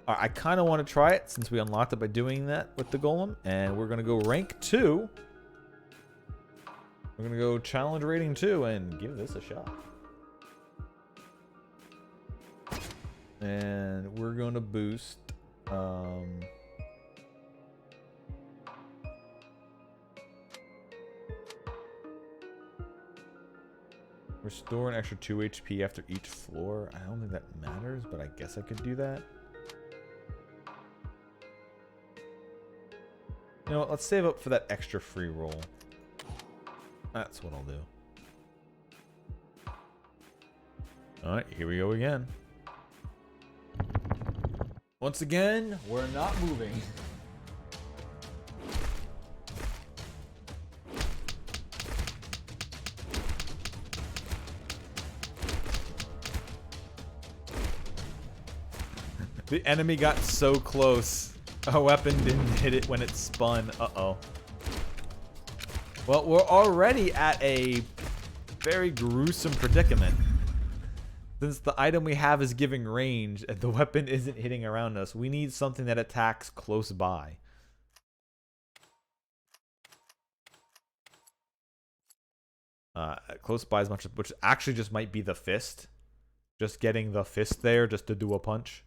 All right, I kind of want to try it since we unlocked it by doing that with the golem. And we're going to go rank 2. We're going to go challenge rating 2 and give this a shot. And we're going to boost... Restore an extra 2 HP after each floor. I don't think that matters, but I guess I could do that. You know what? Let's save up for that extra free roll. That's what I'll do. Alright, here we go again. Once again, we're not moving. The enemy got so close. A weapon didn't hit it when it spun. Uh-oh. Well, we're already at a very gruesome predicament. Since the item we have is giving range and the weapon isn't hitting around us, we need something that attacks close by. Close by as much, which actually just might be the fist. Just getting the fist there just to do a punch.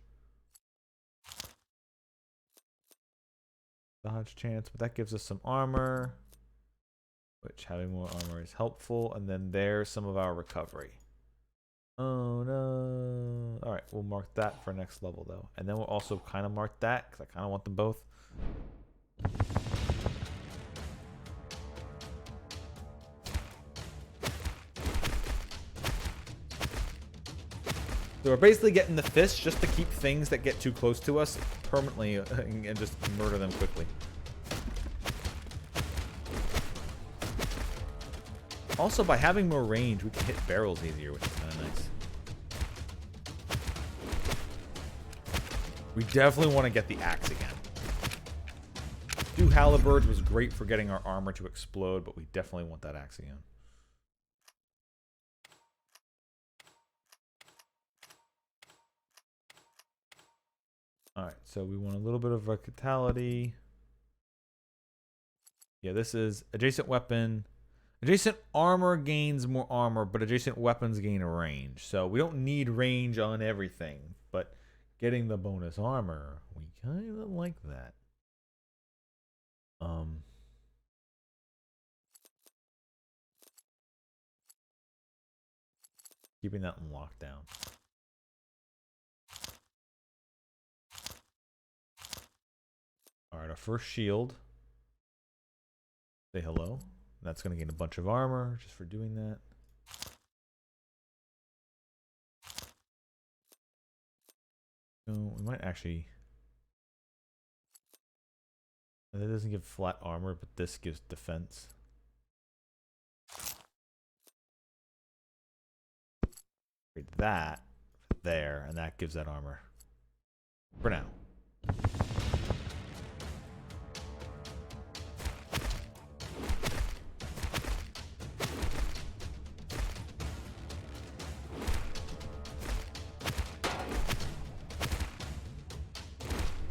Dodge chance, but that gives us some armor. Which having more armor is helpful. And then there's some of our recovery. Oh no. Alright, we'll mark that for next level though. And then we'll also kind of mark that, because I kind of want them both. So we're basically getting the fist just to keep things that get too close to us permanently and just murder them quickly. Also, by having more range, we can hit barrels easier, which is kind of nice. We definitely want to get the axe again. 2 halberds was great for getting our armor to explode, but we definitely want that axe again. Alright, so we want a little bit of vitality. Yeah, this is adjacent weapon. Adjacent armor gains more armor, but adjacent weapons gain a range. So we don't need range on everything, but getting the bonus armor, we kind of like that. Keeping that in lockdown. Alright, our first shield. Say hello. That's going to gain a bunch of armor just for doing that. So we might actually... That doesn't give flat armor, but this gives defense. Create that there, and that gives that armor. For now.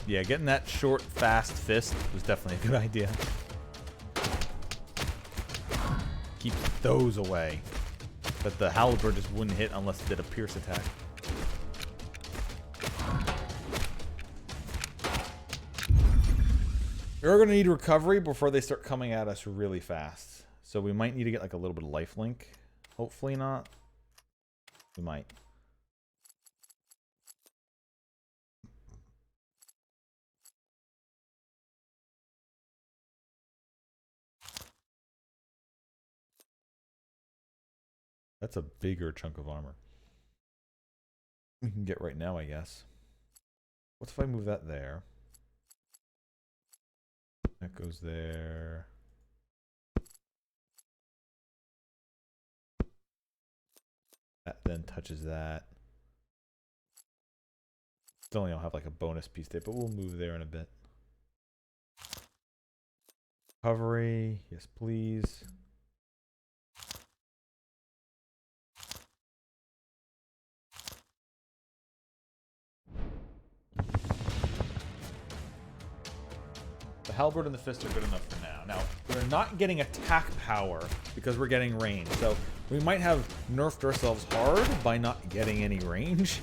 Yeah, getting that short, fast fist was definitely a good idea. Keep those away. But the halberd just wouldn't hit unless it did a pierce attack. We're going to need recovery before they start coming at us really fast. So we might need to get like a little bit of lifelink. Hopefully not. We might. That's a bigger chunk of armor. We can get right now, I guess. What if I move that there? That goes there. then touches that. Still only don't have like a bonus piece there, but we'll move there in a bit. Recovery, yes please. The halberd and the fist are good enough for now. Now, we're not getting attack power because we're getting range. So we might have nerfed ourselves hard by not getting any range.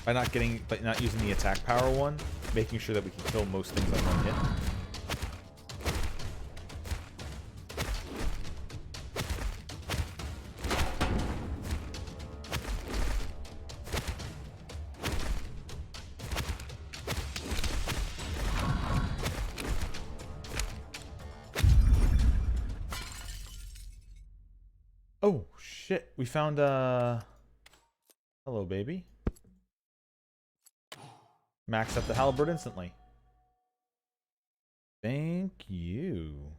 By not using the attack power one, making sure that we can kill most things on one hit. Oh, shit. We found, hello, baby. Max up the halberd instantly. Thank you.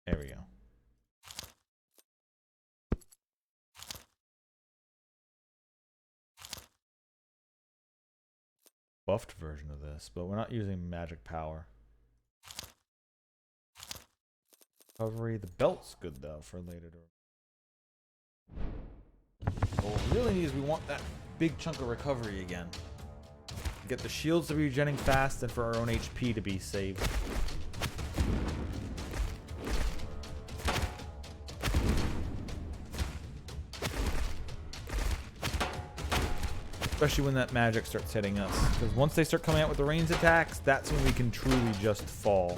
There we go. Buffed version of this, but we're not using magic power. Recovery. The belt's good though for later. What we really need is we want that big chunk of recovery again. Get the shields to be regenerating fast and for our own HP to be saved. Especially when that magic starts hitting us. Because once they start coming out with the ranged attacks, that's when we can truly just fall.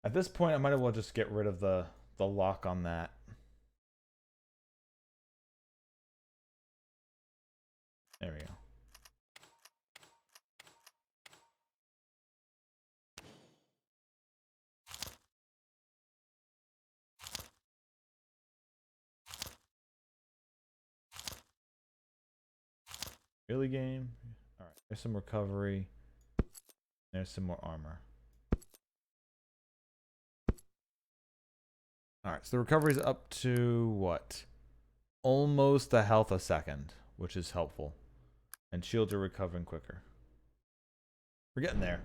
At this point, I might as well just get rid of the lock on that. There we go. Really, game? Alright, there's some recovery. There's some more armor. Alright, so the recovery's up to what? Almost a health a second, which is helpful. And shields are recovering quicker. We're getting there.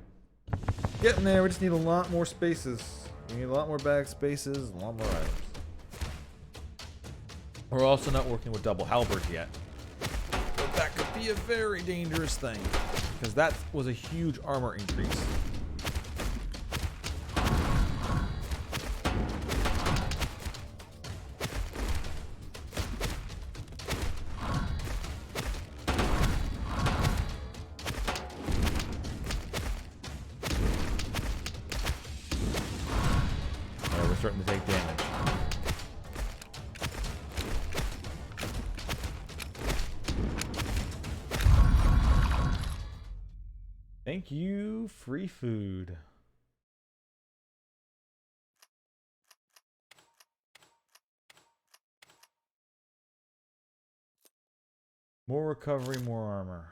Getting there, we just need a lot more spaces. We need a lot more bag spaces, a lot more items. We're also not working with double halberds yet. But that could be a very dangerous thing. Because that was a huge armor increase. Starting to take damage. Thank you, free food. More recovery, more armor.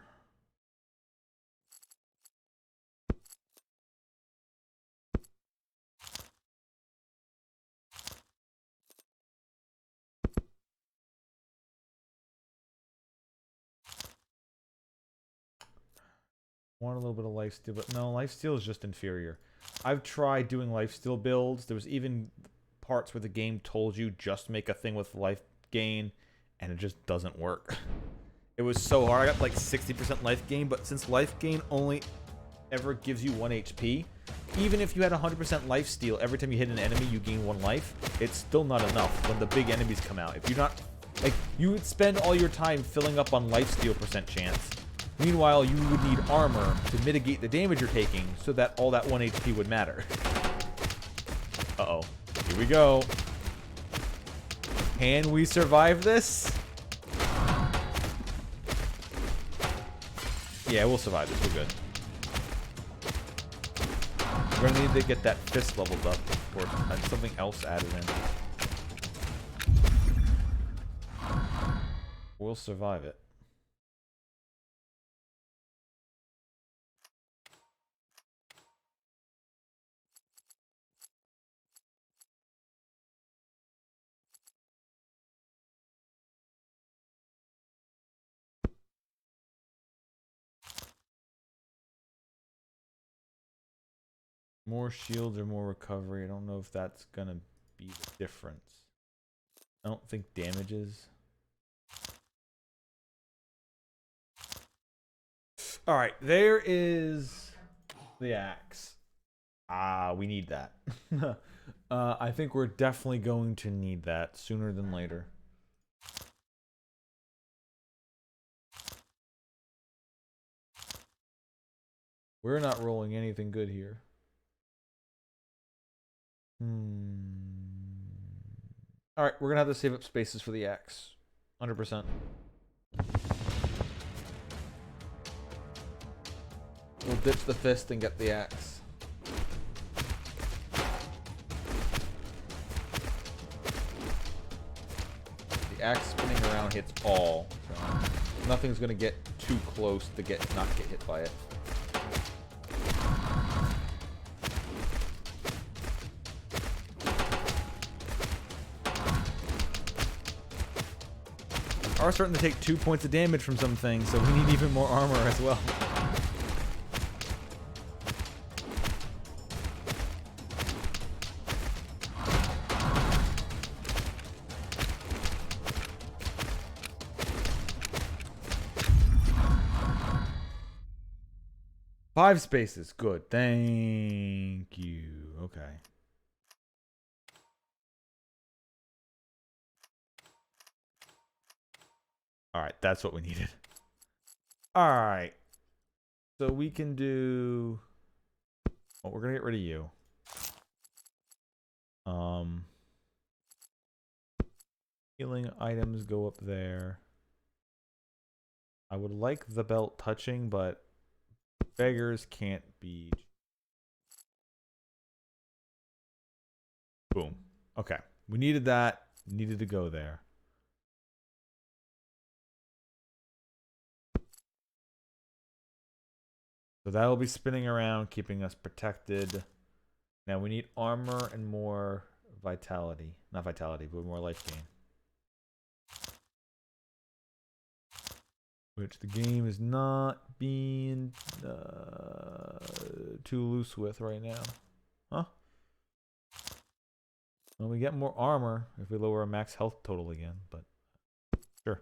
Want a little bit of lifesteal, but no, lifesteal is just inferior. I've tried doing lifesteal builds. There was even parts where the game told you just make a thing with life gain, and it just doesn't work. It was so hard. I got like 60% life gain, but since life gain only ever gives you 1 HP, even if you had 100% lifesteal, every time you hit an enemy, you gain 1 life. It's still not enough when the big enemies come out. If you're not, like, you would spend all your time filling up on lifesteal % chance. Meanwhile, you would need armor to mitigate the damage you're taking so that all that 1 HP would matter. Uh-oh. Here we go. Can we survive this? Yeah, we'll survive this. We're good. We're gonna need to get that fist leveled up or something else added in. We'll survive it. More shields or more recovery. I don't know if that's gonna be the difference. I don't think damages. Alright, there is the axe. Ah, we need that. I think we're definitely going to need that sooner than later. We're not rolling anything good here. Alright, we're gonna have to save up spaces for the axe. 100%. We'll ditch the fist and get the axe. The axe spinning around hits all. So nothing's gonna get too close to not get hit by it. Are starting to take 2 points of damage from some things, so we need even more armor as well. Five spaces, good. Thank you. Okay. Alright, that's what we needed. Alright. So we can do... Oh, we're gonna get rid of you. Healing items go up there. I would like the belt touching, but beggars can't be... Boom. Okay. We needed that. Needed to go there. So that'll be spinning around, keeping us protected. Now we need armor and more vitality. Not vitality, but more life gain. Which the game is not being too loose with right now. Huh? Well, we get more armor if we lower our max health total again, but sure.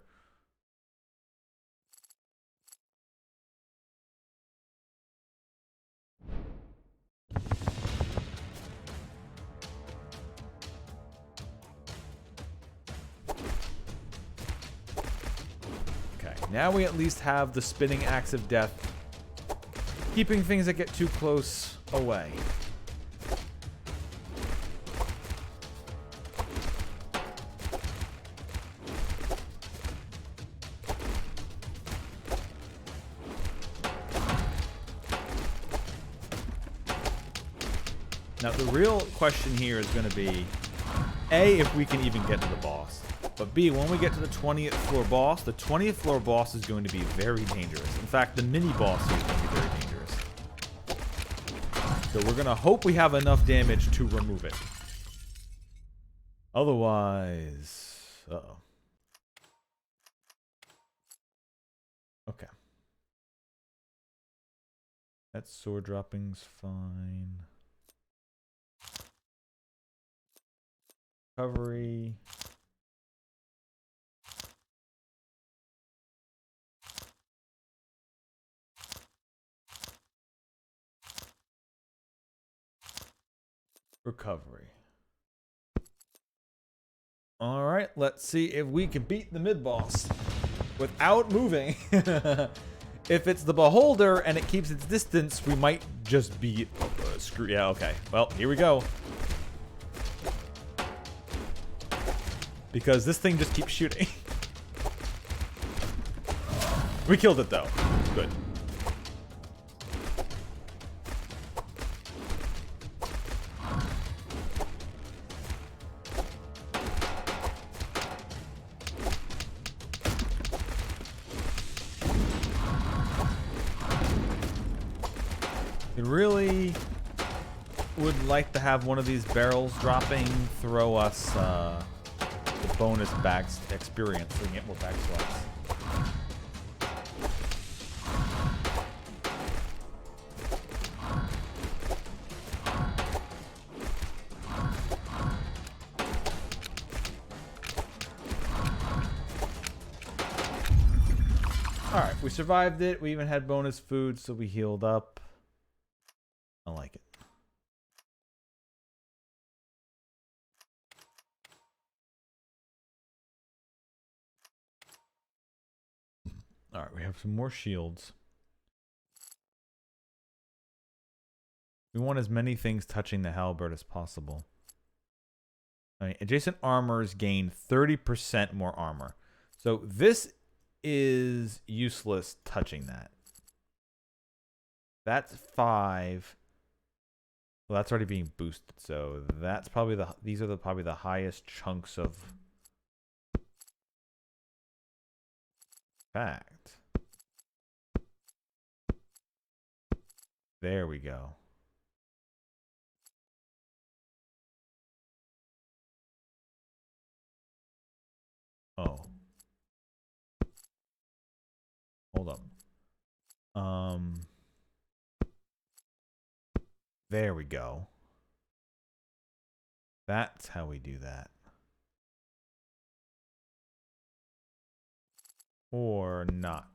Now we at least have the spinning axe of death, keeping things that get too close away. Now the real question here is going to be, A, if we can even get to the boss. But B, when we get to the 20th floor boss, the 20th floor boss is going to be very dangerous. In fact, the mini boss is going to be very dangerous. So we're going to hope we have enough damage to remove it. Otherwise... Uh-oh. Okay. That sword dropping's fine. Recovery... Recovery. Alright, let's see if we can beat the mid-boss without moving. If it's the Beholder and it keeps its distance, we might just be... screw. Yeah, okay. Well, here we go. Because this thing just keeps shooting. We killed it, though. Good. It really would like to have one of these barrels dropping, throw us the bonus bags experience so we can get more bag slots. Alright, we survived it. We even had bonus food, so we healed up. I like it. Alright, we have some more shields. We want as many things touching the halberd as possible. Alright, adjacent armors gain 30% more armor. So this is useless touching that. That's 5. Well, that's already being boosted, so that's probably these are probably the highest chunks of fact. There we go. Oh. Hold up. There we go. That's how we do that. Or not.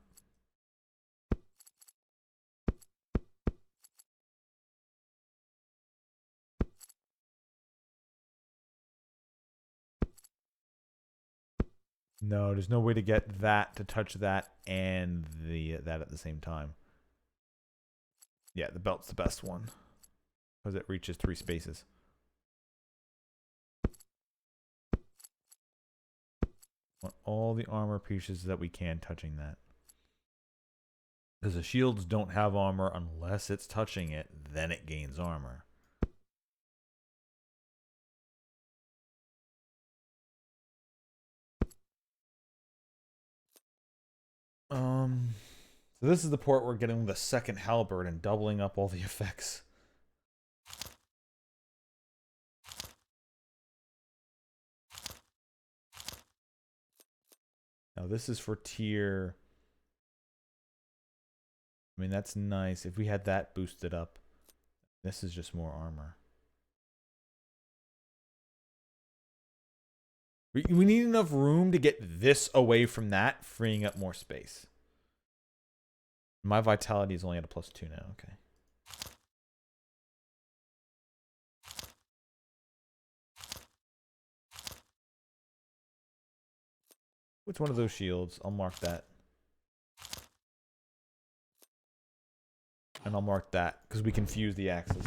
No, there's no way to get that to touch that and that at the same time. Yeah, the belt's the best one because it reaches 3 spaces. Want all the armor pieces that we can touching that. Because the shields don't have armor unless it's touching it, then it gains armor. So this is the port we're getting the second halberd and doubling up all the effects. Now this is for tier. I mean, that's nice. If we had that boosted up, this is just more armor. We need enough room to get this away from that, freeing up more space. My vitality is only at a +2 now. Okay. Which one of those shields? I'll mark that. And I'll mark that because we can fuse the axes.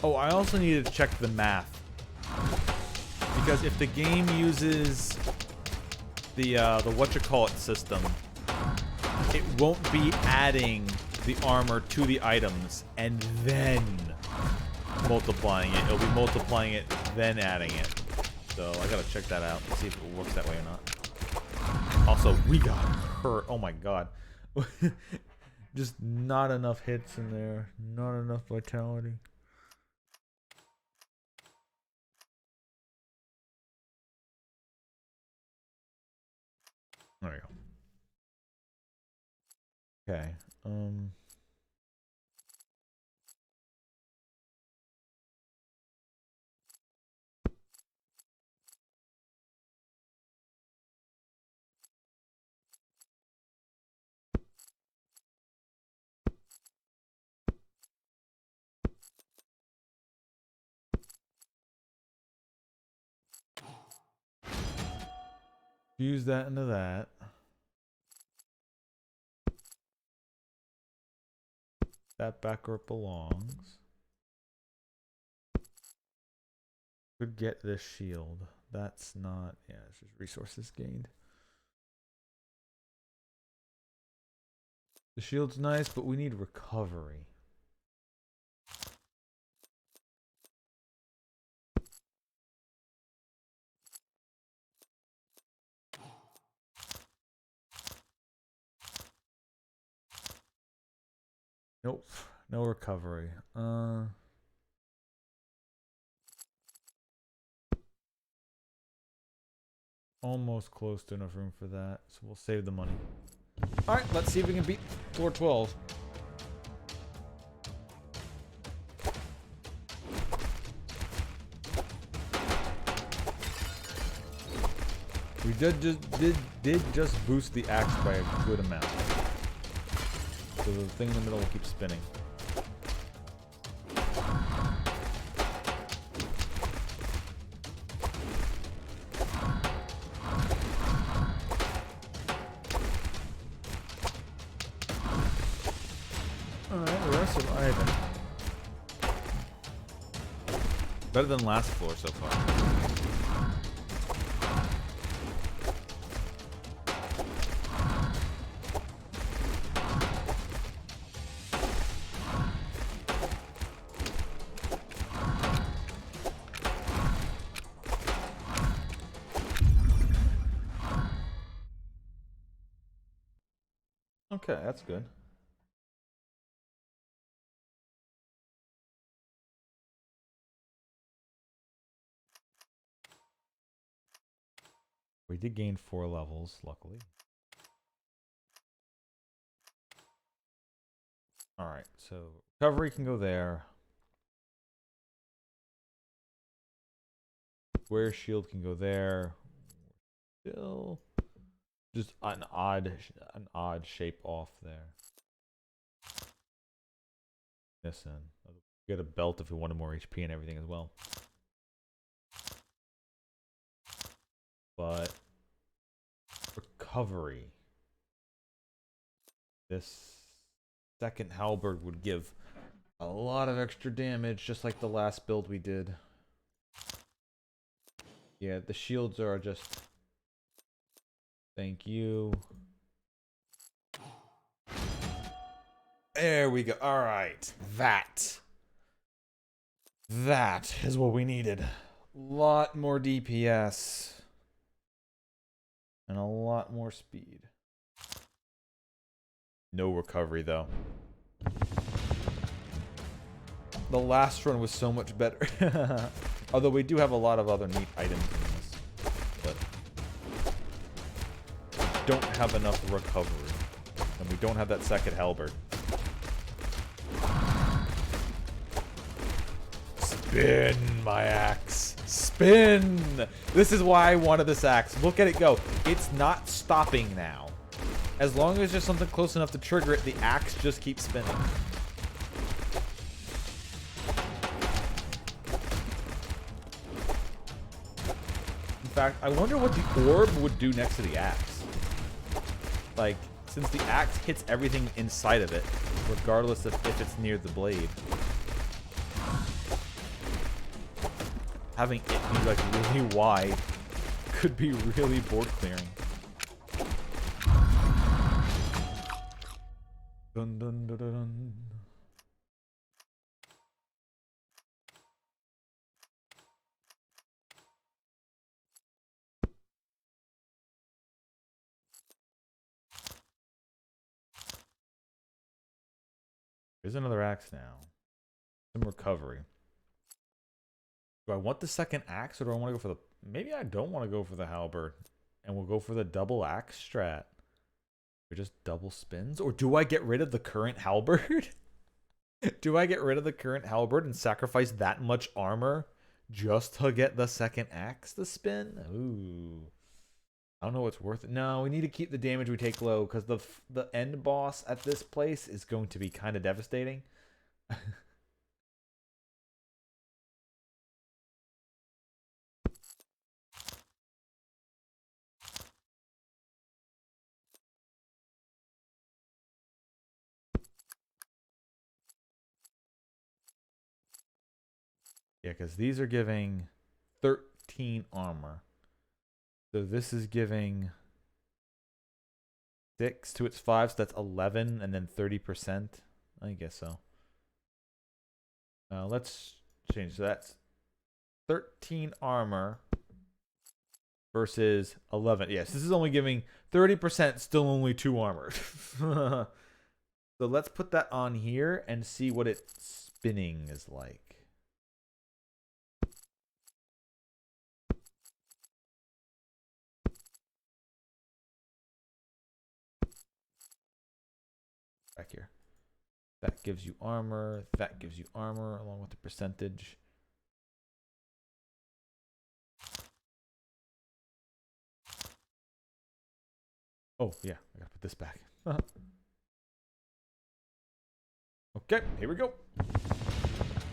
Oh, I also needed to check the math. Because if the game uses the whatchamacallit system, it won't be adding the armor to the items and then multiplying it. It'll be multiplying it, then adding it. So I gotta check that out and see if it works that way or not. Also, we got hurt. Oh my god. Just not enough hits in there. Not enough vitality. There we go. Okay. Fuse that into that. That back where it belongs. Could get this shield. That's not, yeah, it's just resources gained. The shield's nice, but we need recovery. Nope, no recovery. Almost close to enough room for that, so we'll save the money. Alright, let's see if we can beat floor 12. We did just boost the axe by a good amount. So the thing in the middle will keep spinning. Alright, we're surviving. Better than last floor so far. Okay, that's good. We did gain 4 levels, luckily. Alright, so recovery can go there. Square shield can go there. Still just an odd shape off there. This in. Get a belt if we wanted more HP and everything as well. But recovery. This second halberd would give a lot of extra damage, just like the last build we did. Yeah, the shields are just... Thank you. There we go. Alright. That is what we needed. Lot more DPS. And a lot more speed. No recovery, though. The last run was so much better. Although we do have a lot of other neat items in this. But don't have enough recovery. And we don't have that second halberd. Spin, my axe. Spin! This is why I wanted this axe. Look at it go. It's not stopping now. As long as there's something close enough to trigger it, the axe just keeps spinning. In fact, I wonder what the orb would do next to the axe. Like, since the axe hits everything inside of it, regardless of if it's near the blade. Having it be like really wide could be really board clearing. Dun dun dun dun dun. There's another axe now. Some recovery. Do I want the second axe or do I want to go for the... Maybe I don't want to go for the halberd. And we'll go for the double axe strat. Or just double spins? Or do I get rid of the current halberd? Do I get rid of the current halberd and sacrifice that much armor just to get the second axe to spin? Ooh. I don't know what's worth it. No, we need to keep the damage we take low because the end boss at this place is going to be kind of devastating. Yeah, because these are giving 13 armor. So this is giving 6 to its 5, so that's 11, and then 30%. I guess so. Let's change. So that's 13 armor versus 11. Yes, this is only giving 30%, still only 2 armor. So let's put that on here and see what its spinning is like. Back here. That gives you armor. That gives you armor along with the percentage. Oh, yeah. I gotta put this back. Okay, here we go.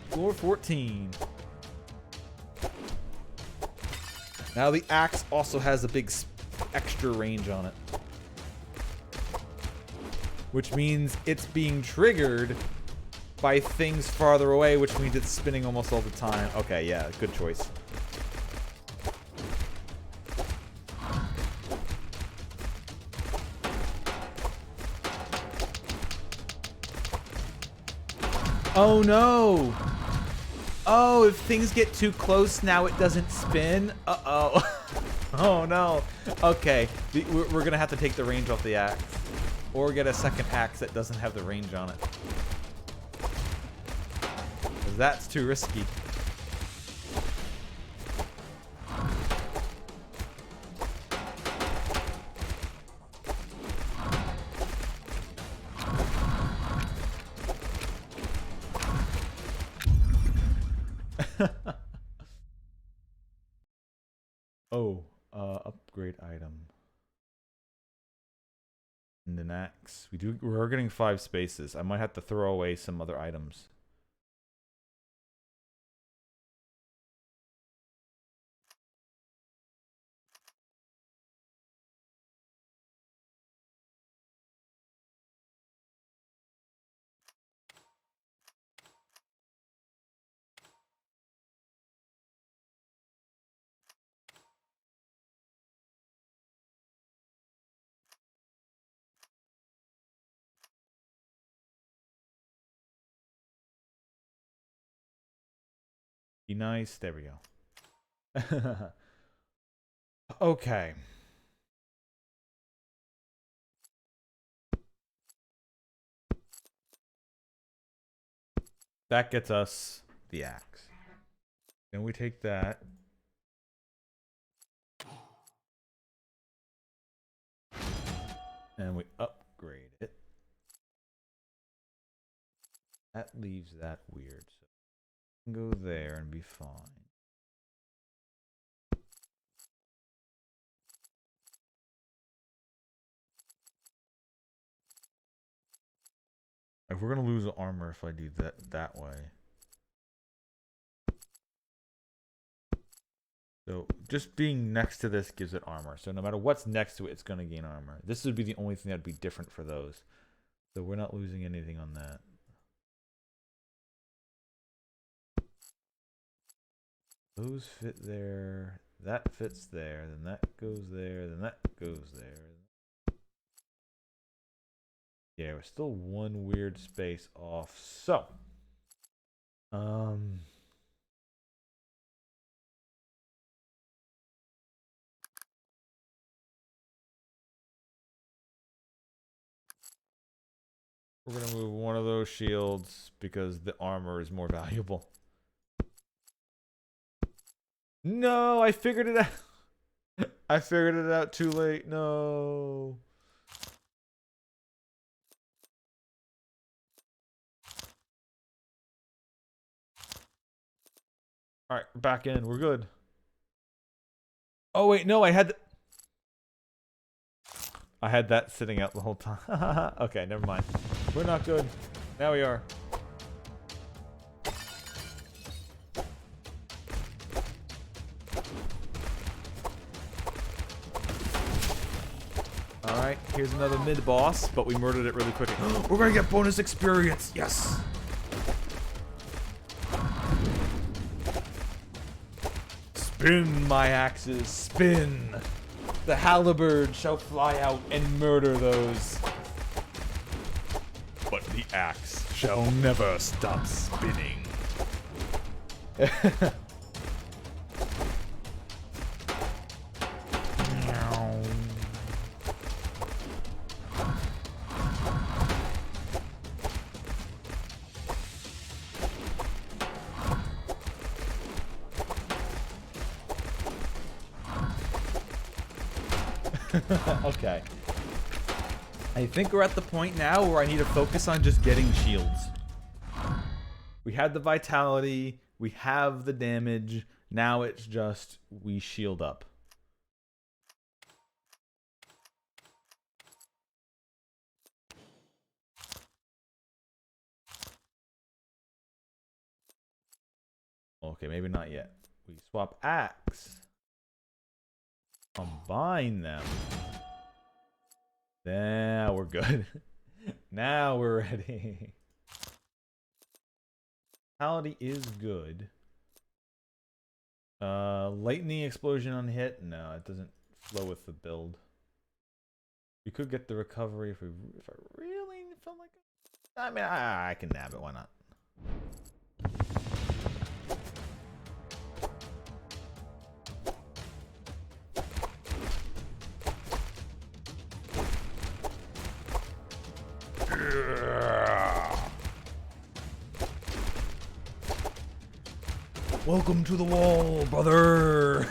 Floor 14. Now the axe also has a big extra range on it, which means it's being triggered by things farther away, which means it's spinning almost all the time. Okay, yeah, good choice. Oh no! Oh, if things get too close now, it doesn't spin. Uh-oh. Oh no. Okay, we're gonna have to take the range off the axe. Or get a second axe that doesn't have the range on it. 'Cause that's too risky. Oh, upgrade item. And an axe. We're getting 5 spaces. I might have to throw away some other items. Be nice. There we go. Okay. That gets us the axe. Then we take that. And we upgrade it. That leaves that weird. So we can go there and be fine. Like we're gonna lose armor if I do that way. So just being next to this gives it armor. So no matter what's next to it, it's gonna gain armor. This would be the only thing that'd be different for those. So we're not losing anything on that. Those fit there. That fits there. Then that goes there. Then that goes there. Yeah, we're still one weird space off. So, we're gonna move one of those shields because the armor is more valuable. No, I figured it out. I figured it out too late. No. All right, back in. We're good. Oh wait, no, I had that sitting out the whole time. Okay, never mind. We're not good. Now we are. Alright, here's another mid-boss, but we murdered it really quickly. We're gonna get bonus experience! Yes! Spin, my axes, spin! The halberd shall fly out and murder those. But the axe shall never stop spinning. Okay. I think we're at the point now where I need to focus on just getting shields. We had the vitality, we have the damage, now it's just we shield up. Okay, maybe not yet. We swap axe. Combine them. Now we're good. Now we're ready. Vitality is good. Lightning explosion on hit? No, it doesn't flow with the build. We could get the recovery if I really felt like it. I mean, I can nab it. Why not? Welcome to the wall, brother.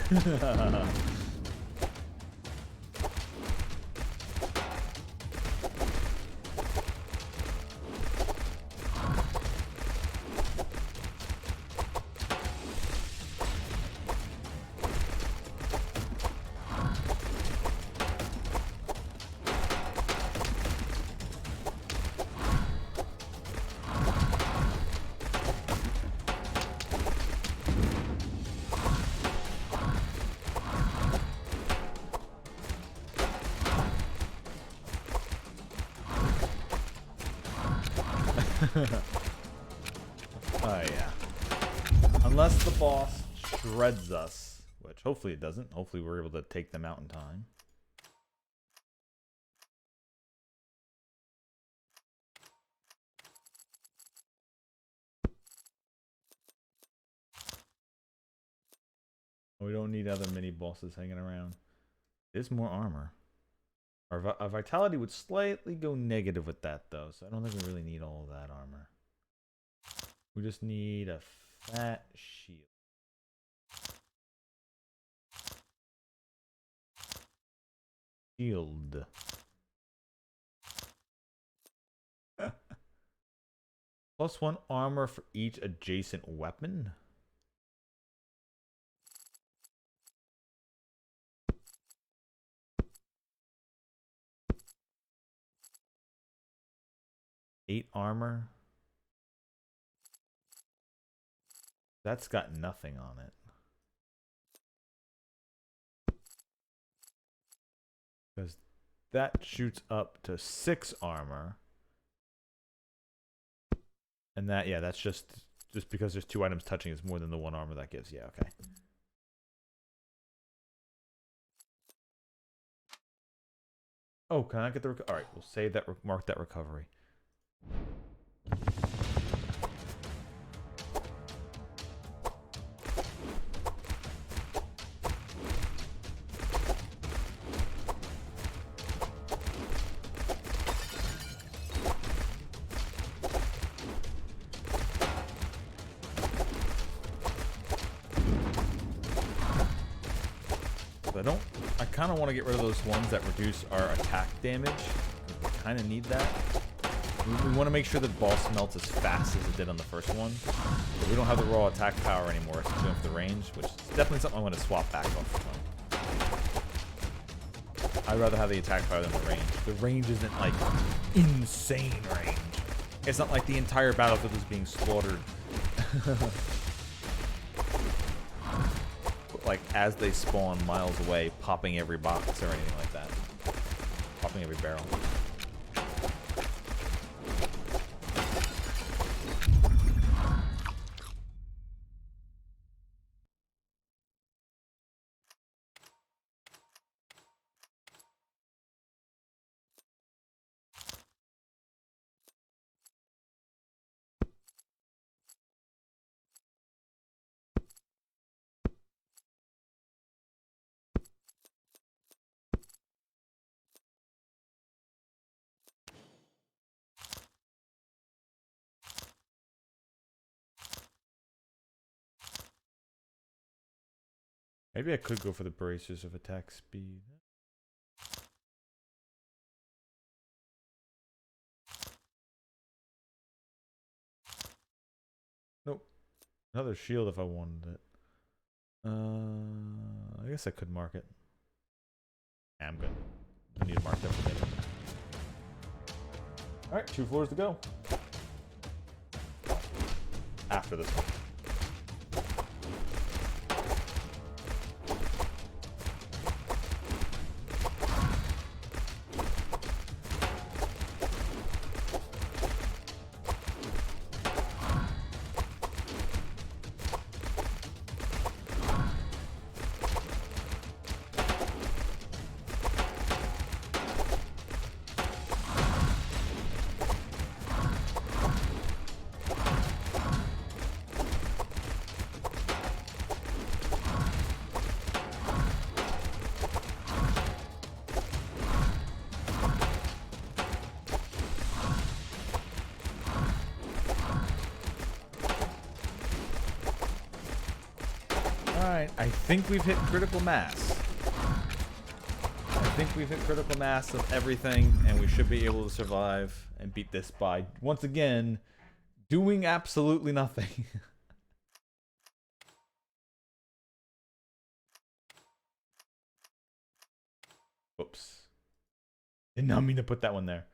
Oh yeah. Unless the boss shreds us, which hopefully it doesn't. Hopefully we're able to take them out in time. We don't need other mini bosses hanging around. There's more armor. Our vitality would slightly go negative with that though, so I don't think we really need all of that armor. We just need a fat shield. Shield. +1 armor for each adjacent weapon. Eight armor. That's got nothing on it. Because that shoots up to 6 armor. And that, yeah, that's just because there's 2 items touching is more than the 1 armor that gives. Yeah, okay. Oh, can I get the... All right, we'll save that, mark that recovery. I kind of want to get rid of those ones that reduce our attack damage. We kind of need that. We want to make sure that boss melts as fast as it did on the first one. But we don't have the raw attack power anymore, so we don't have the range, which is definitely something I'm going to swap back off from. I'd rather have the attack power than the range. The range isn't like insane range. It's not like the entire battlefield is being slaughtered. Like as they spawn miles away, popping every box or anything like that. Popping every barrel. Maybe I could go for the bracers of attack speed. Nope. Another shield if I wanted it. I guess I could mark it. Yeah, I'm good. I need to mark that for later. Alright, 2 floors to go. After this one. Alright, I think we've hit critical mass. I think we've hit critical mass of everything, and we should be able to survive and beat this by, once again, doing absolutely nothing. Oops. Did not mean to put that one there.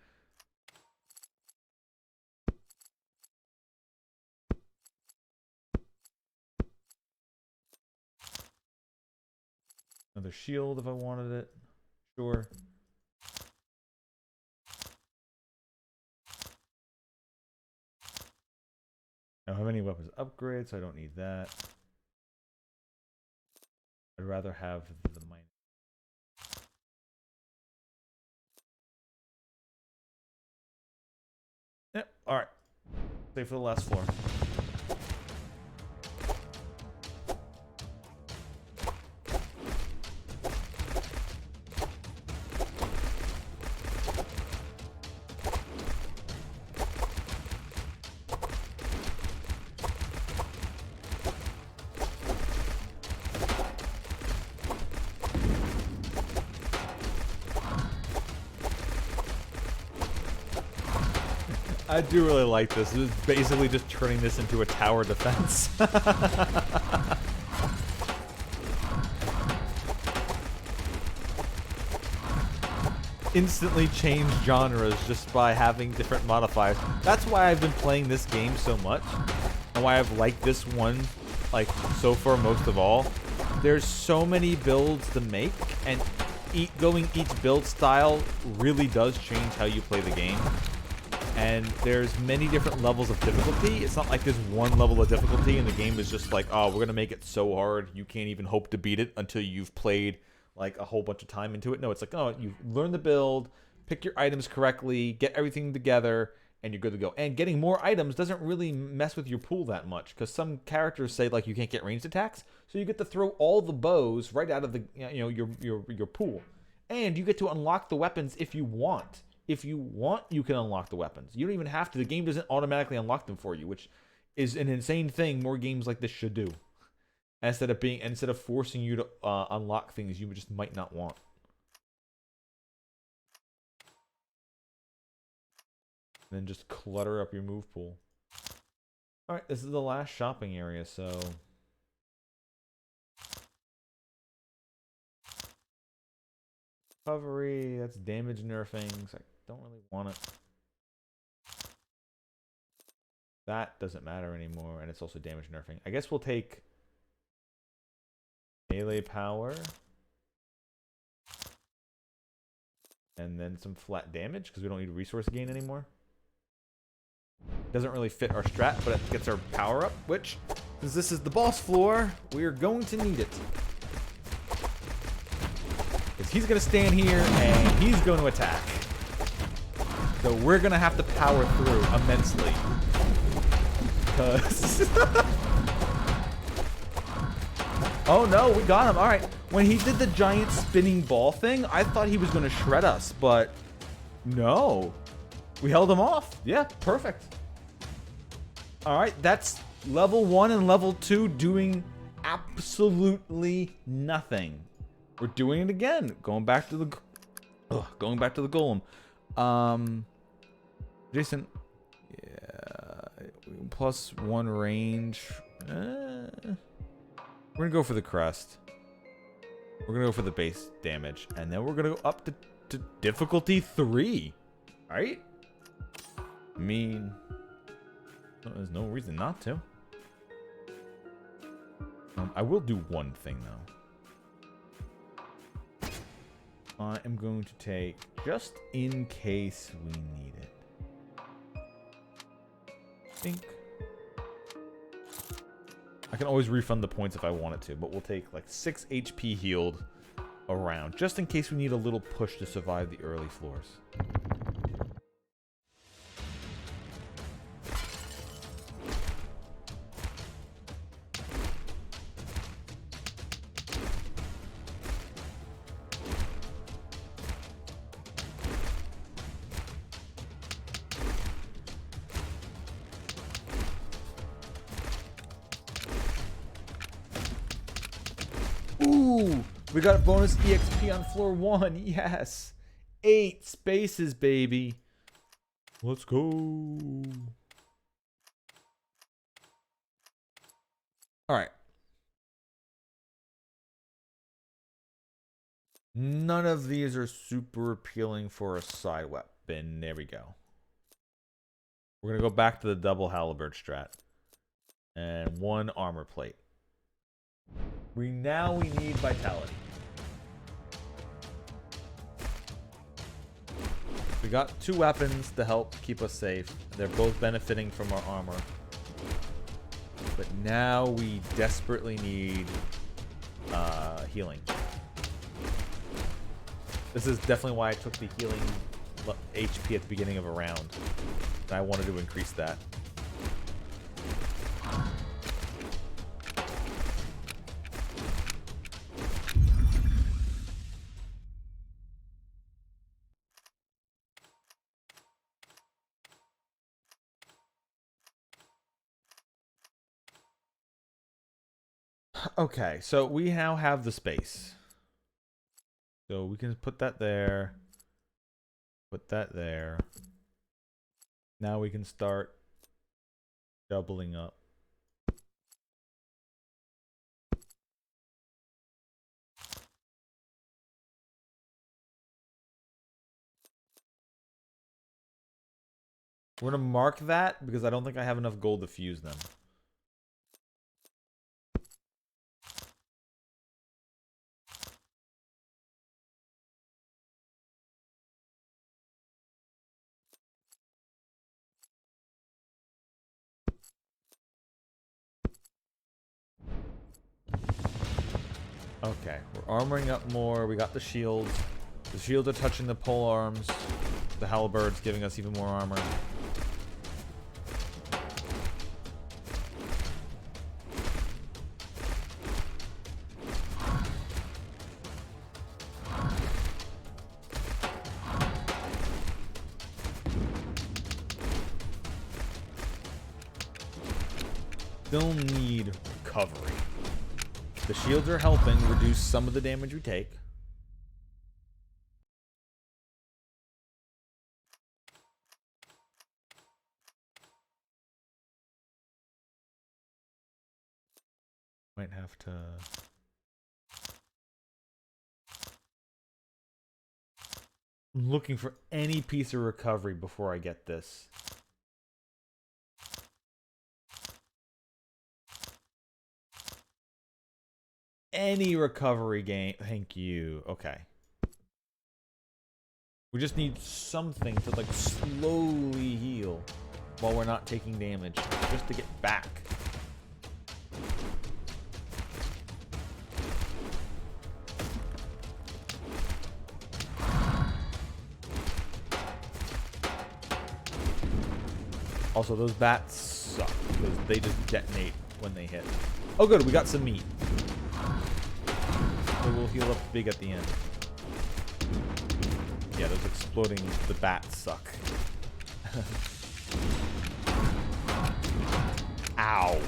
Another shield if I wanted it. Sure. I don't have any weapons upgrades, so I don't need that. I'd rather have the mine. Yep, alright. Save for the last floor. I do really like this. It's basically just turning this into a tower defense. Instantly change genres just by having different modifiers. That's why I've been playing this game so much, and why I've liked this one like so far most of all. There's so many builds to make, and going each build style really does change how you play the game. And there's many different levels of difficulty. It's not like there's one level of difficulty and the game is just like, oh, we're going to make it so hard you can't even hope to beat it until you've played like a whole bunch of time into it. No, it's like, oh, you learn the build, pick your items correctly, get everything together, and you're good to go. And getting more items doesn't really mess with your pool that much, because some characters say like you can't get ranged attacks, so you get to throw all the bows right out of the your pool. And you get to unlock the weapons if you want. If you want, you can unlock the weapons. You don't even have to. The game doesn't automatically unlock them for you, which is an insane thing more games like this should do. Instead of forcing you to unlock things you just might not want. And then just clutter up your move pool. Alright, this is the last shopping area, so... Recovery, that's damage nerfing, so I don't really want it. That doesn't matter anymore, and it's also damage nerfing. I guess we'll take melee power. And then some flat damage, because we don't need resource gain anymore. Doesn't really fit our strat, but it gets our power up, which, since this is the boss floor, we are going to need it. Because he's going to stand here, and he's going to attack. So we're going to have to power through immensely. Because... oh no, we got him. Alright. When he did the giant spinning ball thing, I thought he was going to shred us, but no. We held him off. Yeah, perfect. Alright, that's level 1 and level 2 doing absolutely nothing. We're doing it again. Going back to the golem. Jason, yeah, +1 range. We're gonna go for the crest. We're gonna go for the base damage, and then we're gonna go up to difficulty 3. All right. I mean, there's no reason not to. I will do one thing though. I am going to take, just in case we need it. I can always refund the points if I wanted to, but we'll take like 6 HP healed around, just in case we need a little push to survive the early floors. Ooh, we got bonus EXP on floor 1. Yes. 8 spaces, baby. Let's go. All right. None of these are super appealing for a side weapon. There we go. We're going to go back to the double halberd strat. And 1 armor plate. We need vitality. We got 2 weapons to help keep us safe. They're both benefiting from our armor. But now we desperately need healing. This is definitely why I took the healing HP at the beginning of a round. I wanted to increase that. Okay, so we now have the space. So we can put that there. Put that there. Now we can start doubling up. We're going to mark that because I don't think I have enough gold to fuse them. Okay, we're armoring up more. We got the shields. The shields are touching the pole arms. The halberds giving us even more armor. Still need recovery. The shields are helping reduce some of the damage we take. Might have to... I'm looking for any piece of recovery before I get this. Any recovery gain. Thank you. Okay. We just need something to like slowly heal while we're not taking damage, just to get back. Also, those bats suck because they just detonate when they hit. Oh good, we got some meat. So we'll heal up big at the end. Yeah, those exploding, the bats suck. Ow.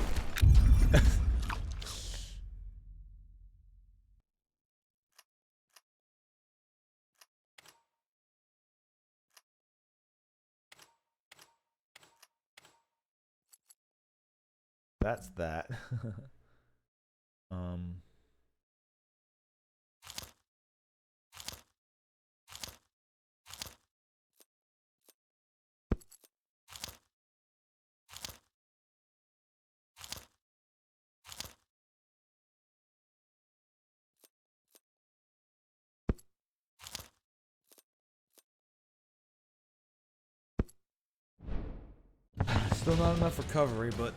that's that. um. Still not enough recovery, but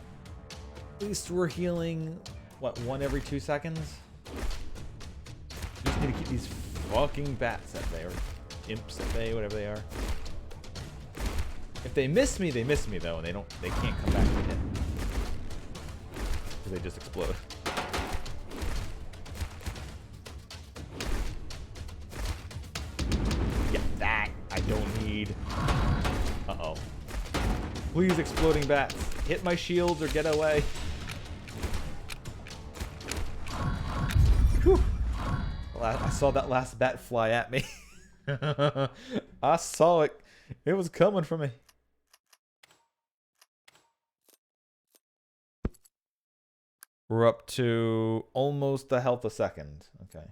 at least we're healing, what, 1 every 2 seconds? Just need to keep these fucking bats at bay, or imps at bay, whatever they are. If they miss me though, and they can't come back to hit. Because they just explode. Yeah, that I don't need. Uh-oh. Please, exploding bats. Hit my shields or get away. Whew. I saw that last bat fly at me. I saw it. It was coming for me. We're up to almost a health a second. Okay.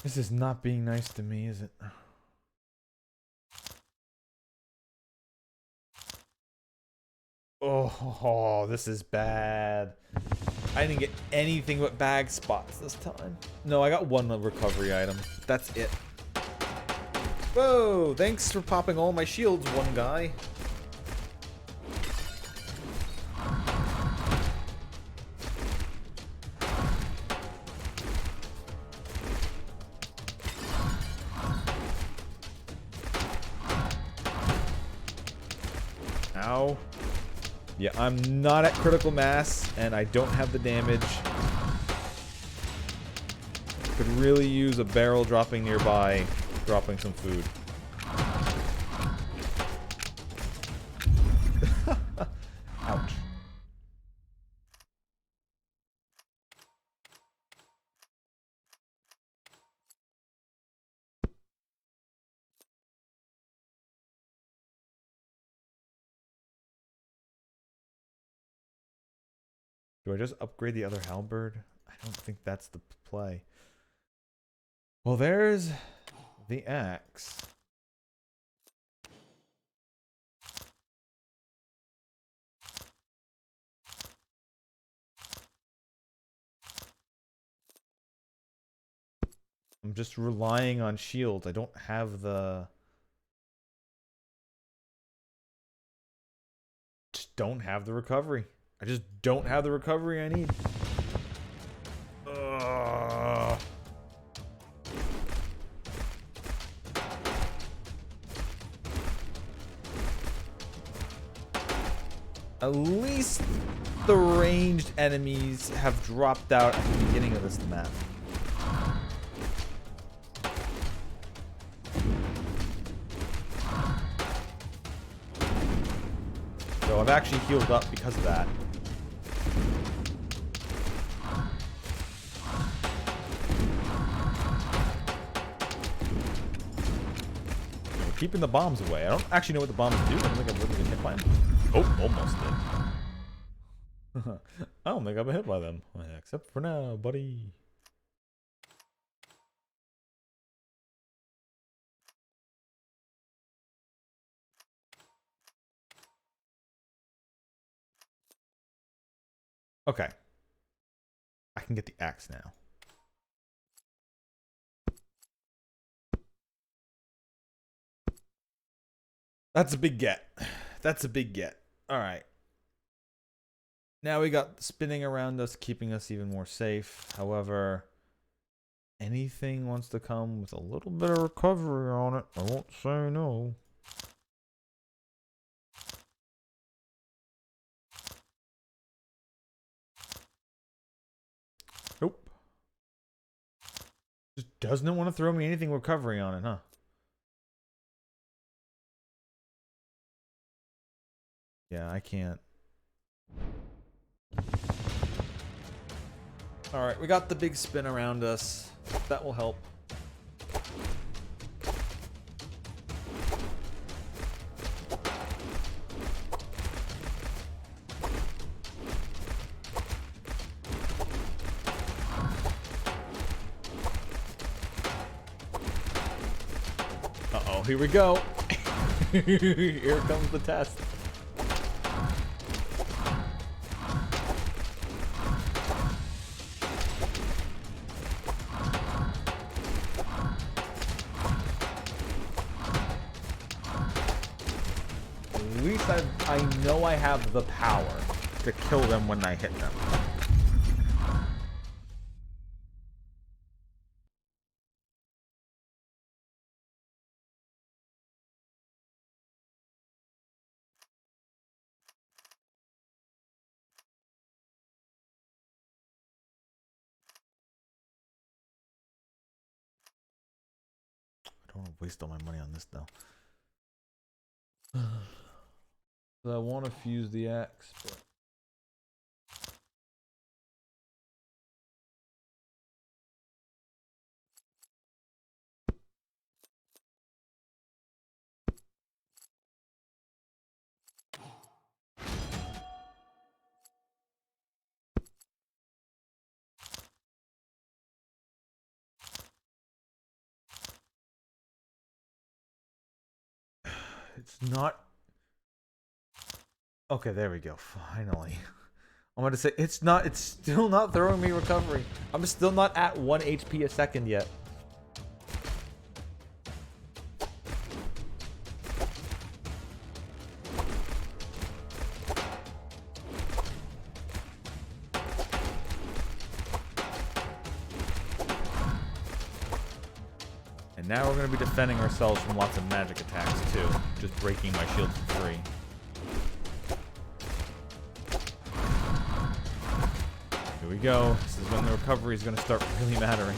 This is not being nice to me, is it? Oh, this is bad. I didn't get anything but bag spots this time. No, I got 1 recovery item. That's it. Whoa, thanks for popping all my shields, one guy. Ow. Yeah, I'm not at critical mass, and I don't have the damage. Could really use a barrel dropping nearby, dropping some food. Ouch. Do I just upgrade the other halberd? I don't think that's the play. Well, there's the axe. I'm just relying on shields. I don't have the... Just don't have the recovery. I just don't have the recovery I need. At least the ranged enemies have dropped out at the beginning of this map. So I've actually healed up because of that. We're keeping the bombs away. I don't actually know what the bombs do. I don't think I've really been hit by them. Oh, almost did. I don't think I've been hit by them. Except for now, buddy. Okay. I can get the axe now. That's a big get. That's a big get. All right. Now we got spinning around us, keeping us even more safe. However, anything wants to come with a little bit of recovery on it, I won't say no. Nope. Just doesn't want to throw me anything recovery on it, huh? Yeah, I can't. Alright, we got the big spin around us. That will help. Uh-oh, here we go. Here comes the test. At least I know I have the power to kill them when I hit them. I don't want to waste all my money on this though. So I want to fuse the axe, but it's not. Okay, there we go. Finally. I'm going to say it's still not throwing me recovery. I'm still not at 1 HP a second yet. And now we're going to be defending ourselves from lots of magic attacks too. Just breaking my shields for free. Here we go. This is when the recovery is going to start really mattering.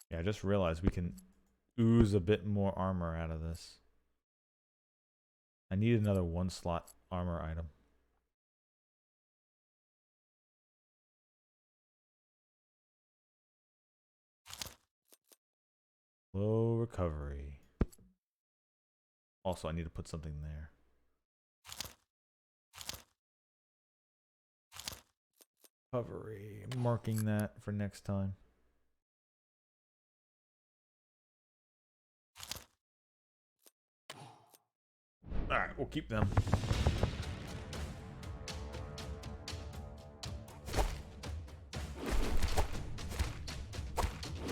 Yeah, I just realized we can ooze a bit more armor out of this. I need another 1-slot armor item. Low recovery. Also, I need to put something there. Recovery. I'm marking that for next time. Alright, we'll keep them.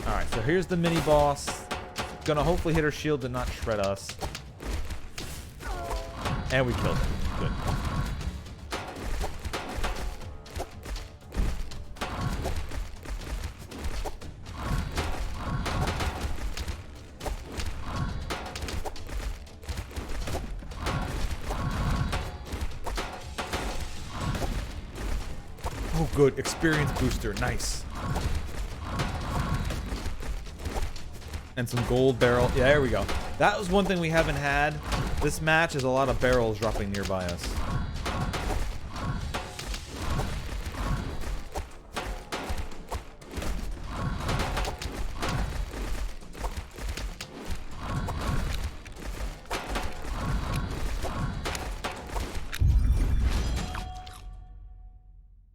Alright, so here's the mini boss. Gonna hopefully hit her shield and not shred us. And we killed him. Good. Oh, good. Experience booster. Nice. And some gold barrel. Yeah, there we go. That was one thing we haven't had. This match is a lot of barrels dropping nearby us.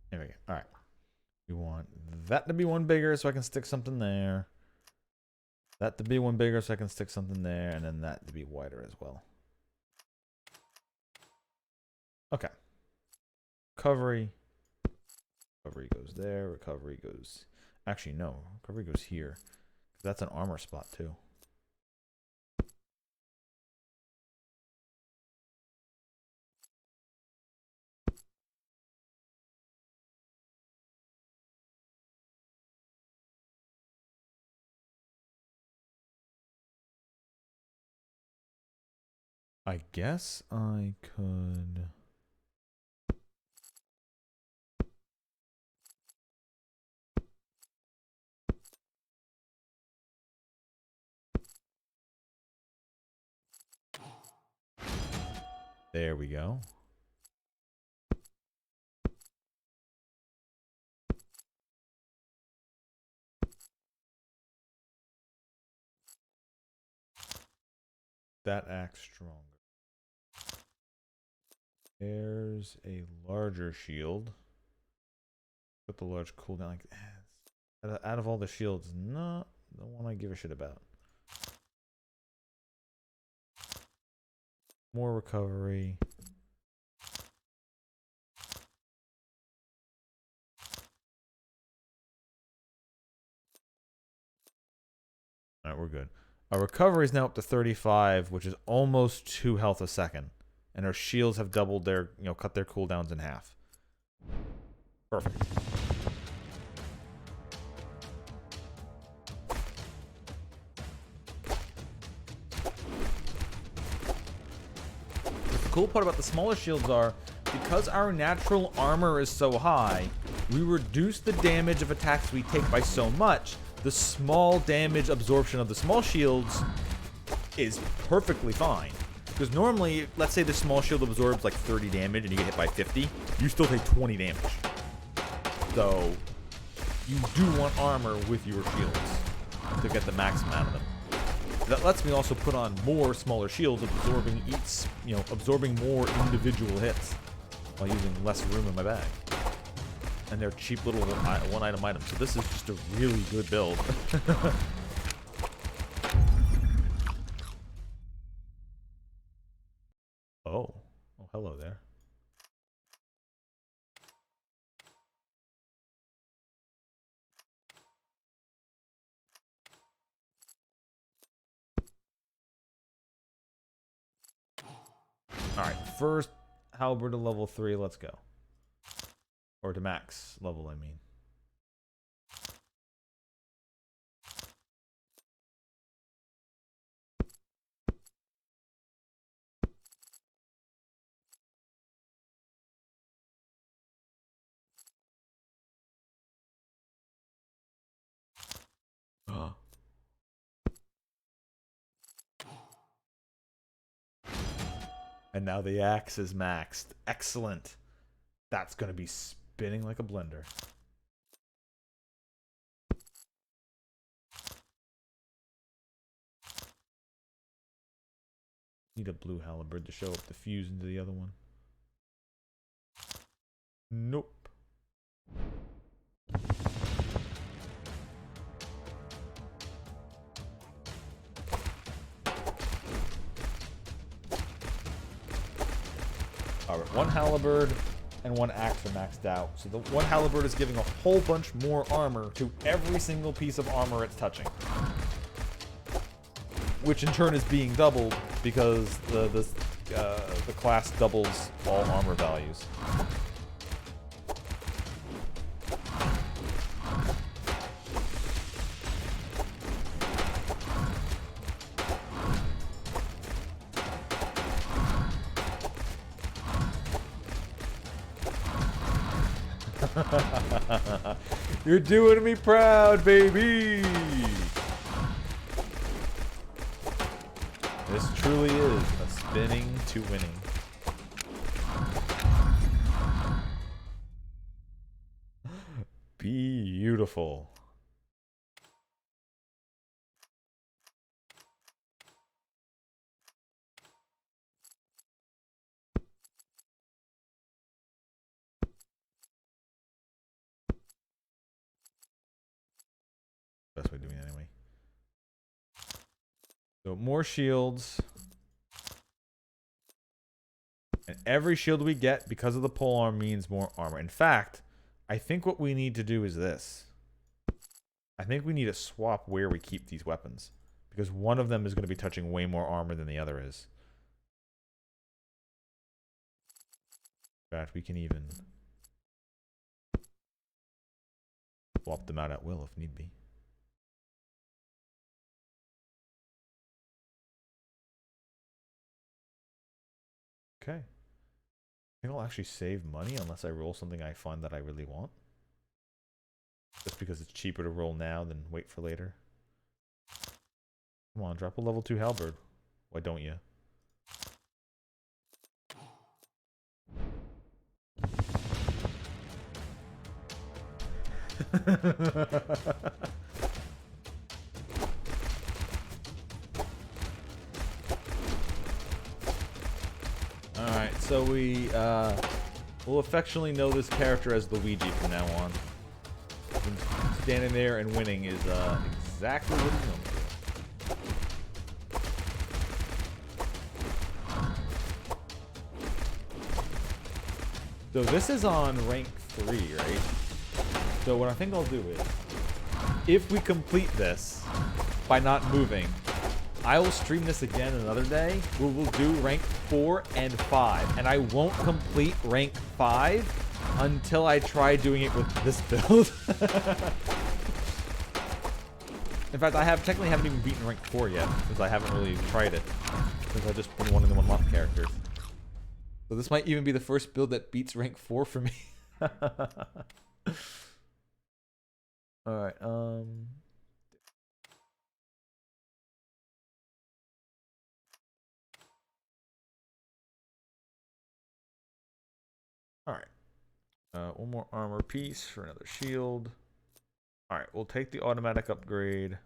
There we go. All right. We want that to be one bigger so I can stick something there. That to be one bigger so I can stick something there. And then that to be wider as well. Okay. Recovery. Recovery goes there. Recovery goes... Actually, no. Recovery goes here. That's an armor spot, too. I guess I could... There we go. That axe stronger. There's a larger shield. Put the large cooldown. Like, out of all the shields, not the one I give a shit about. More recovery. Alright, we're good. Our recovery is now up to 35, which is almost 2 health a second. And our shields have doubled their, cut their cooldowns in half. Perfect. The cool part about the smaller shields are, because our natural armor is so high, we reduce the damage of attacks we take by so much. The small damage absorption of the small shields is perfectly fine. Because normally, let's say the small shield absorbs like 30 damage and you get hit by 50, you still take 20 damage. So, you do want armor with your shields to get the maximum out of them. That lets me also put on more smaller shields, absorbing more individual hits while using less room in my bag. And they're cheap little one-item items. So this is just a really good build. Oh, hello there. All right, first halberd to level 3. Let's go. Or to max level, I mean. And now the axe is maxed. Excellent. That's going to be spinning like a blender. Need a blue halberd to show up the fuse into the other one. Nope. Alright, 1 halberd and 1 axe are maxed out. So the 1 halberd is giving a whole bunch more armor to every single piece of armor it's touching. Which in turn is being doubled because the class doubles all armor values. You're doing me proud, baby! This truly is a spinning to winning. Beautiful. Best way of doing it anyway. So more shields. And every shield we get because of the polearm means more armor. In fact, I think what we need to do is this. I think we need to swap where we keep these weapons. Because one of them is going to be touching way more armor than the other is. In fact, we can even swap them out at will if need be. Okay. I think I'll actually save money unless I roll something I find that I really want. Just because it's cheaper to roll now than wait for later. Come on, drop a level 2 halberd. Why don't you? Alright, so we will affectionately know this character as Luigi from now on. Standing there and winning is exactly what he's known for. So this is on rank 3, right? So what I think I'll do is, if we complete this by not moving, I will stream this again another day where we'll do rank 4 and 5. And I won't complete rank 5 until I try doing it with this build. In fact, I technically haven't even beaten rank 4 yet, because I haven't really tried it. Because I've just been wanting the one-month characters. So this might even be the first build that beats rank 4 for me. Alright, Alright. One more armor piece for another shield. Alright, we'll take the automatic upgrade.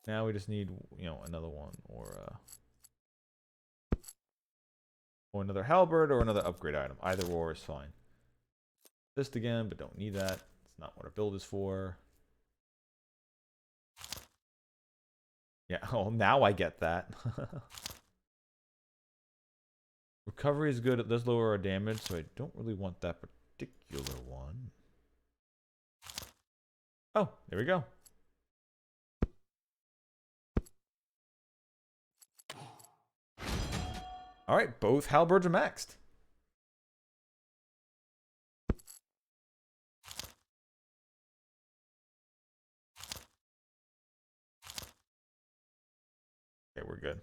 Now we just need, you know, another one or another halberd or another upgrade item. Either or is fine. Just again, but don't need that. It's not what our build is for. Yeah, oh, now I get that. Recovery is good. It does lower our damage, so I don't really want that particular one. Oh, there we go. All right, both halberds are maxed. Okay, we're good.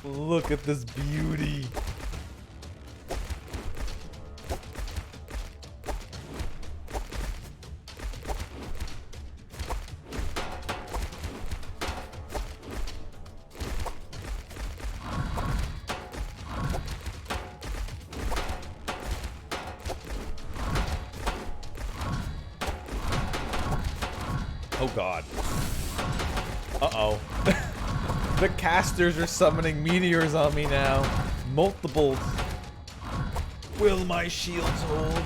Look at this beauty. Oh god. Uh-oh. The casters are summoning meteors on me now. Multiples. Will my shields hold?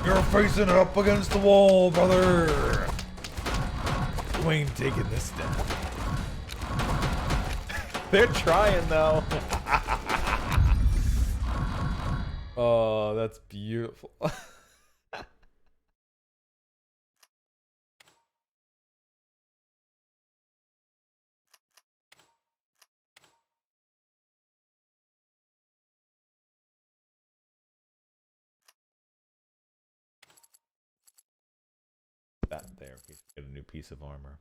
You're facing it up against the wall, brother. You ain't taking this down. They're trying, though. Oh, that's beautiful. That there, we get a new piece of armor.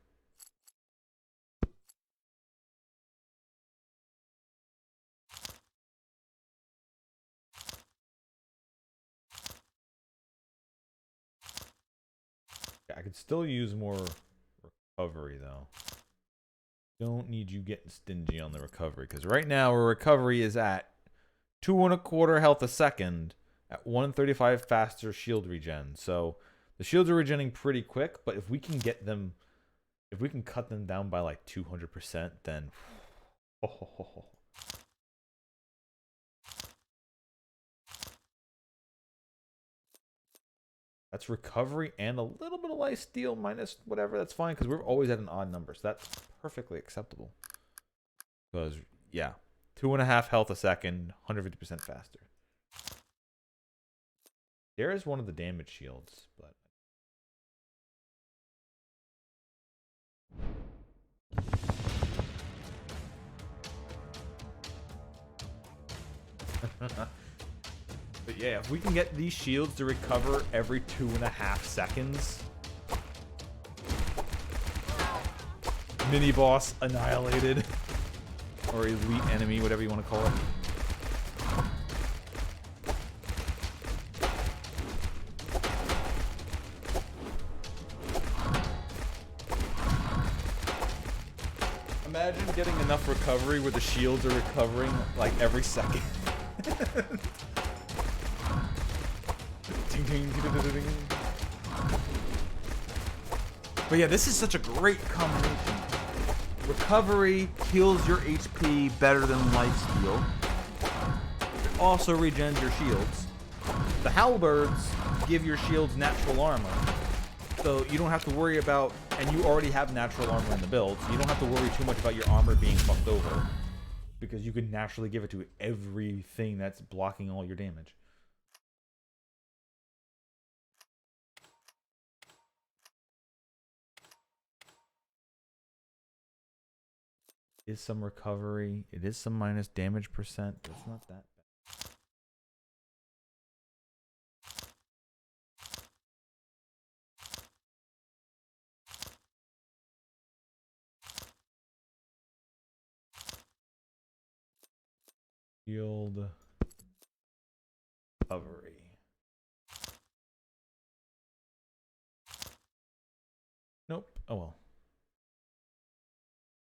I could still use more recovery, though. Don't need you getting stingy on the recovery, because right now our recovery is at 2.25 health a second at 135 faster shield regen. So the shields are regenning pretty quick, but if we can get them, if we can cut them down by like 200%, then that's recovery and a little bit of life steal minus whatever. That's fine because we're always at an odd number, so that's perfectly acceptable. Because yeah, 2.5 health a second, 150% faster. There is one of the damage shields, but But yeah, if we can get these shields to recover every 2.5 seconds. Mini boss annihilated. Or elite enemy, whatever you want to call it. Imagine getting enough recovery where the shields are recovering like every second. But yeah, this is such a great combination. Recovery heals your HP better than lifesteal. It also regens your shields. The halberds give your shields natural armor. So you don't have to worry about, and you already have natural armor in the build, so you don't have to worry too much about your armor being fucked over. Because you can naturally give it to everything that's blocking all your damage. Is some recovery. It is some minus damage percent, but it's not that bad. Shield recovery. Nope. Oh well.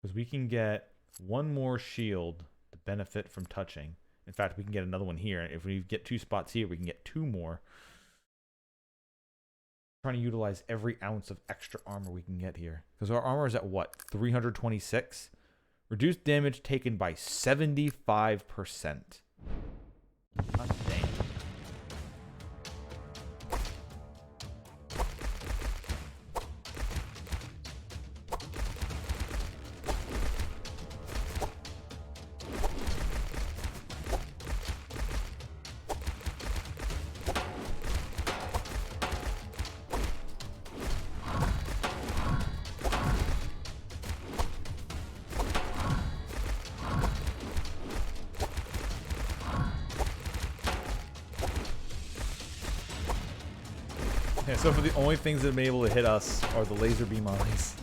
Because we can get one more shield to benefit from touching. In fact, we can get another one here. If we get 2 spots here, we can get 2 more. Trying to utilize every ounce of extra armor we can get here. Because our armor is at what? 326? Reduced damage taken by 75%. God damn. Yeah, so for the only things that have been able to hit us are the laser beam eyes.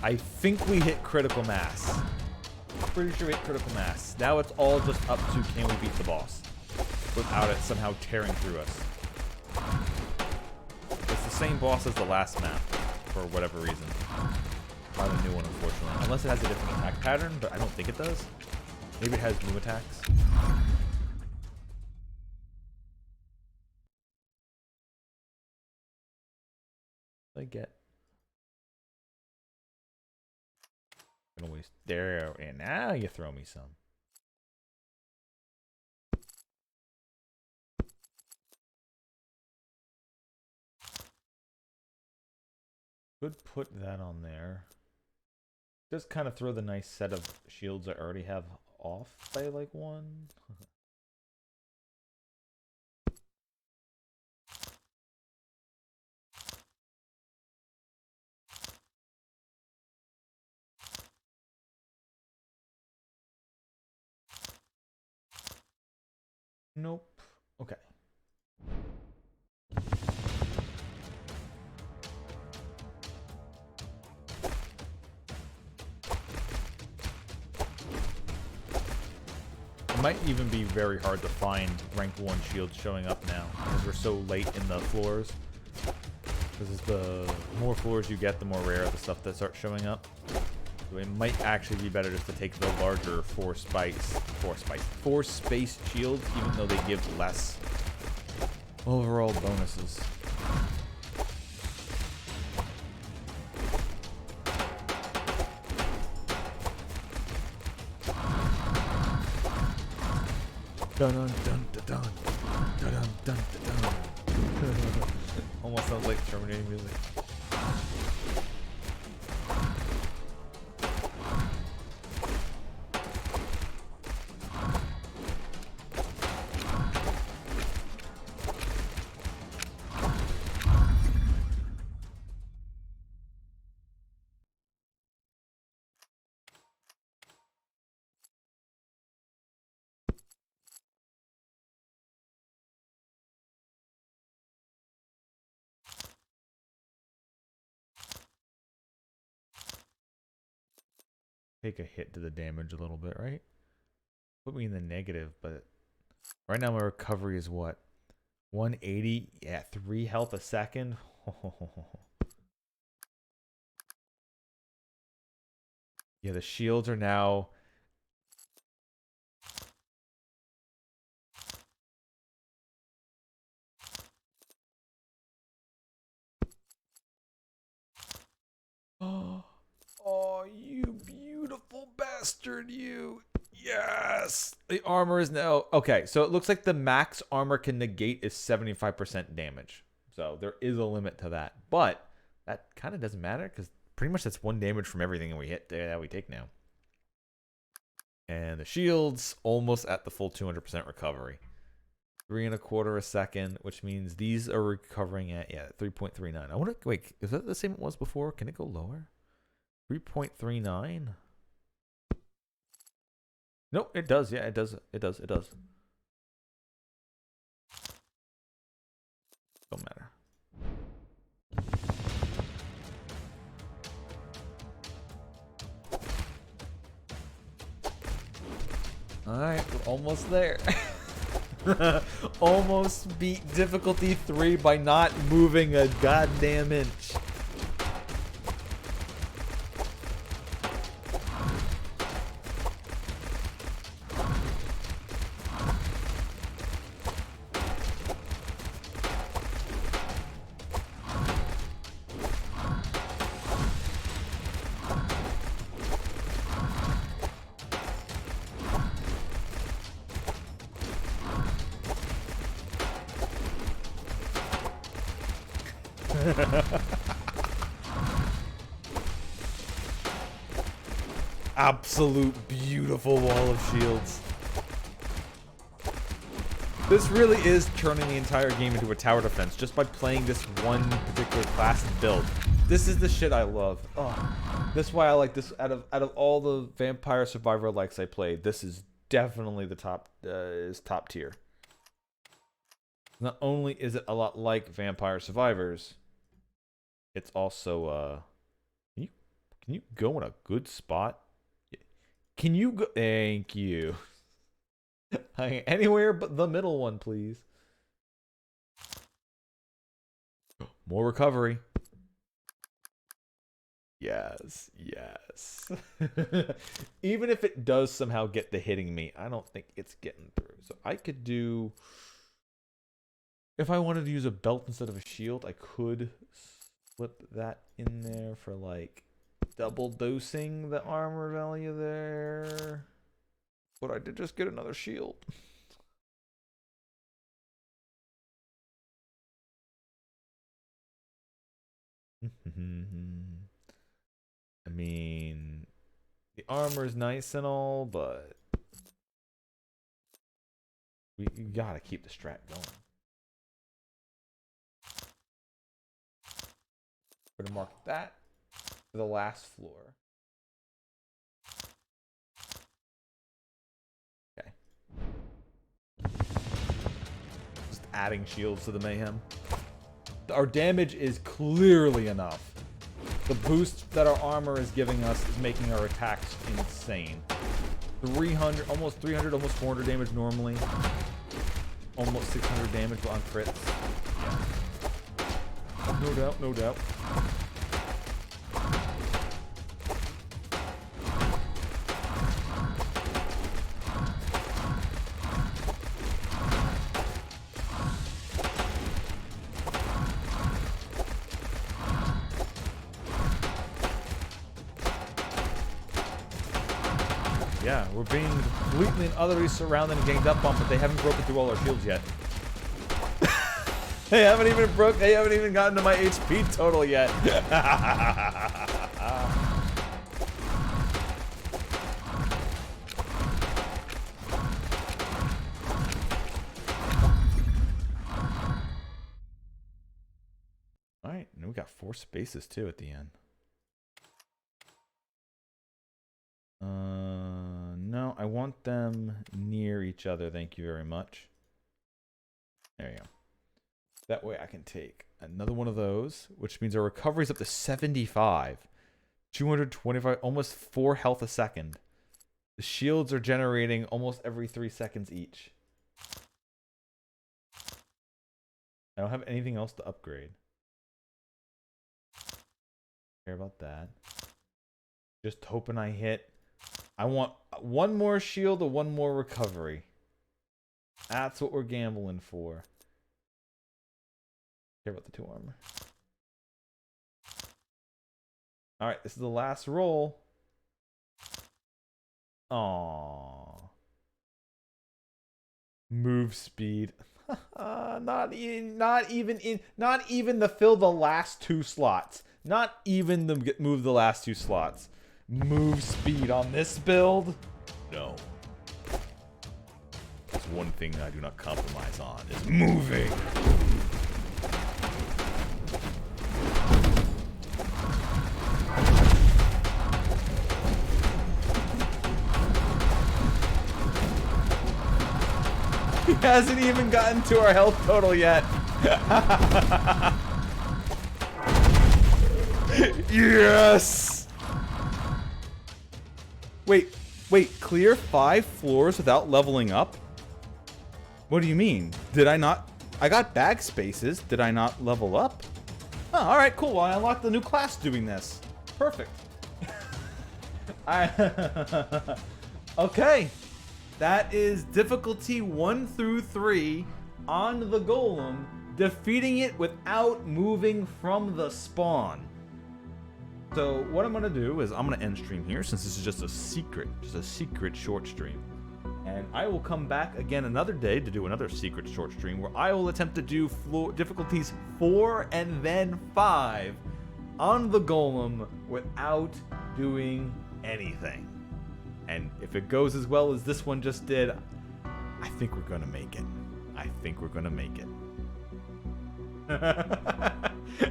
I think we hit critical mass. Pretty sure we hit critical mass. Now it's all just up to can we beat the boss without it somehow tearing through us. It's the same boss as the last map for whatever reason. Not a new one, unfortunately. Unless it has a different attack pattern, but I don't think it does. Maybe it has new attacks. I get. I'm gonna waste there, and now you throw me some. Could put that on there. Just kind of throw the nice set of shields I already have off by like 1. Nope. Okay. It might even be very hard to find rank 1 shields showing up now because we're so late in the floors. Because the more floors you get, the more rare the stuff that starts showing up. So it might actually be better just to take the larger 4 space shields, even though they give less overall bonuses. Dun dun dun dun dun dun dun dun dun. Almost sounds like Terminator music. take a hit to the damage a little bit, right? Put me in the negative, but right now my recovery is what? 180? Yeah, 3 health a second. Yeah, the shields are now... Oh, you beautiful bastard, you. Yes. The armor is now... Okay, so it looks like the max armor can negate is 75% damage. So there is a limit to that. But that kind of doesn't matter because pretty much that's 1 damage from everything we hit that we take now. And the shields almost at the full 200% recovery. 3.25 a second, which means these are recovering at 3.39. I want to wait. Is that the same it was before? Can it go lower? 3.39. Nope, it does. Yeah, it does. It does. It does. Don't matter. All right, we're almost there. Almost beat difficulty 3 by not moving a goddamn inch. Absolute beautiful wall of shields. This really is turning the entire game into a tower defense just by playing this one particular class and build. This is the shit I love. Oh, that's why I like this. Out of all the Vampire Survivor likes I played, this is definitely the top tier. Not only is it a lot like Vampire Survivors, it's also can you go in a good spot? Can you go? Thank you. Anywhere but the middle one, please. More recovery. Yes, yes. Even if it does somehow get the hitting me, I don't think it's getting through. So I could do... If I wanted to use a belt instead of a shield, I could slip that in there for like double dosing the armor value there. But I did just get another shield. I mean, the armor is nice and all, but you gotta keep the strat going. We're gonna mark that for the last floor. Okay. Just adding shields to the mayhem. Our damage is clearly enough. The boost that our armor is giving us is making our attacks insane. 300, almost 300, almost 400 damage normally. Almost 600 damage on crits. Yeah. No doubt, no doubt. Yeah, we're being completely and utterly surrounded and ganged up on, but they haven't broken through all our shields yet. They haven't even gotten to my HP total yet. Alright, and we got 4 spaces too at the end. No, I want them near each other. Thank you very much. There you go. That way I can take another one of those, which means our recovery is up to 75. 225, almost 4 health a second. The shields are generating almost every 3 seconds each. I don't have anything else to upgrade. Care about that. Just hoping I hit. I want one more shield or one more recovery. That's what we're gambling for. Care about the 2 armor. Alright, this is the last roll. Aww. Move speed. Not even to fill the last 2 slots. Not even to move the last 2 slots. Move speed on this build? No. That's one thing I do not compromise on, is moving. He hasn't even gotten to our health total yet. Yes! Wait, clear 5 floors without leveling up? What do you mean? Did I not? I got bag spaces. Did I not level up? Oh, alright, cool. Well, I unlocked the new class doing this. Perfect. Okay. That is difficulty 1 through 3 on the golem, defeating it without moving from the spawn. So what I'm going to do is I'm going to end stream here, since this is just a secret short stream. And I will come back again another day to do another secret short stream where I will attempt to do difficulties 4 and then 5 on the golem without doing anything. And if it goes as well as this one just did, I think we're going to make it. I think we're going to make it.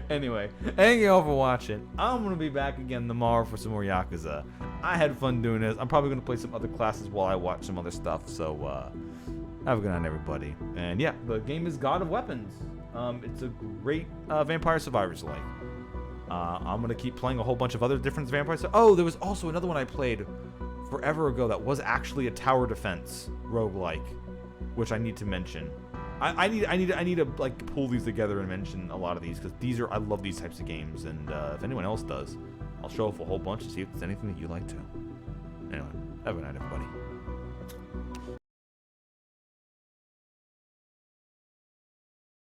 Anyway, thank you all for watching. I'm going to be back again tomorrow for some more Yakuza. I had fun doing this. I'm probably going to play some other classes while I watch some other stuff. So, have a good night, everybody. And yeah, the game is God of Weapons. It's a great Vampire Survivors-like. I'm going to keep playing a whole bunch of other different vampires. Oh, there was also another one I played forever ago that was actually a tower defense roguelike, which I need to mention. I need to like pull these together and mention a lot of these, because I love these types of games, and if anyone else does, I'll show off a whole bunch to see if there's anything that you like too. Anyway, have a good night, everybody.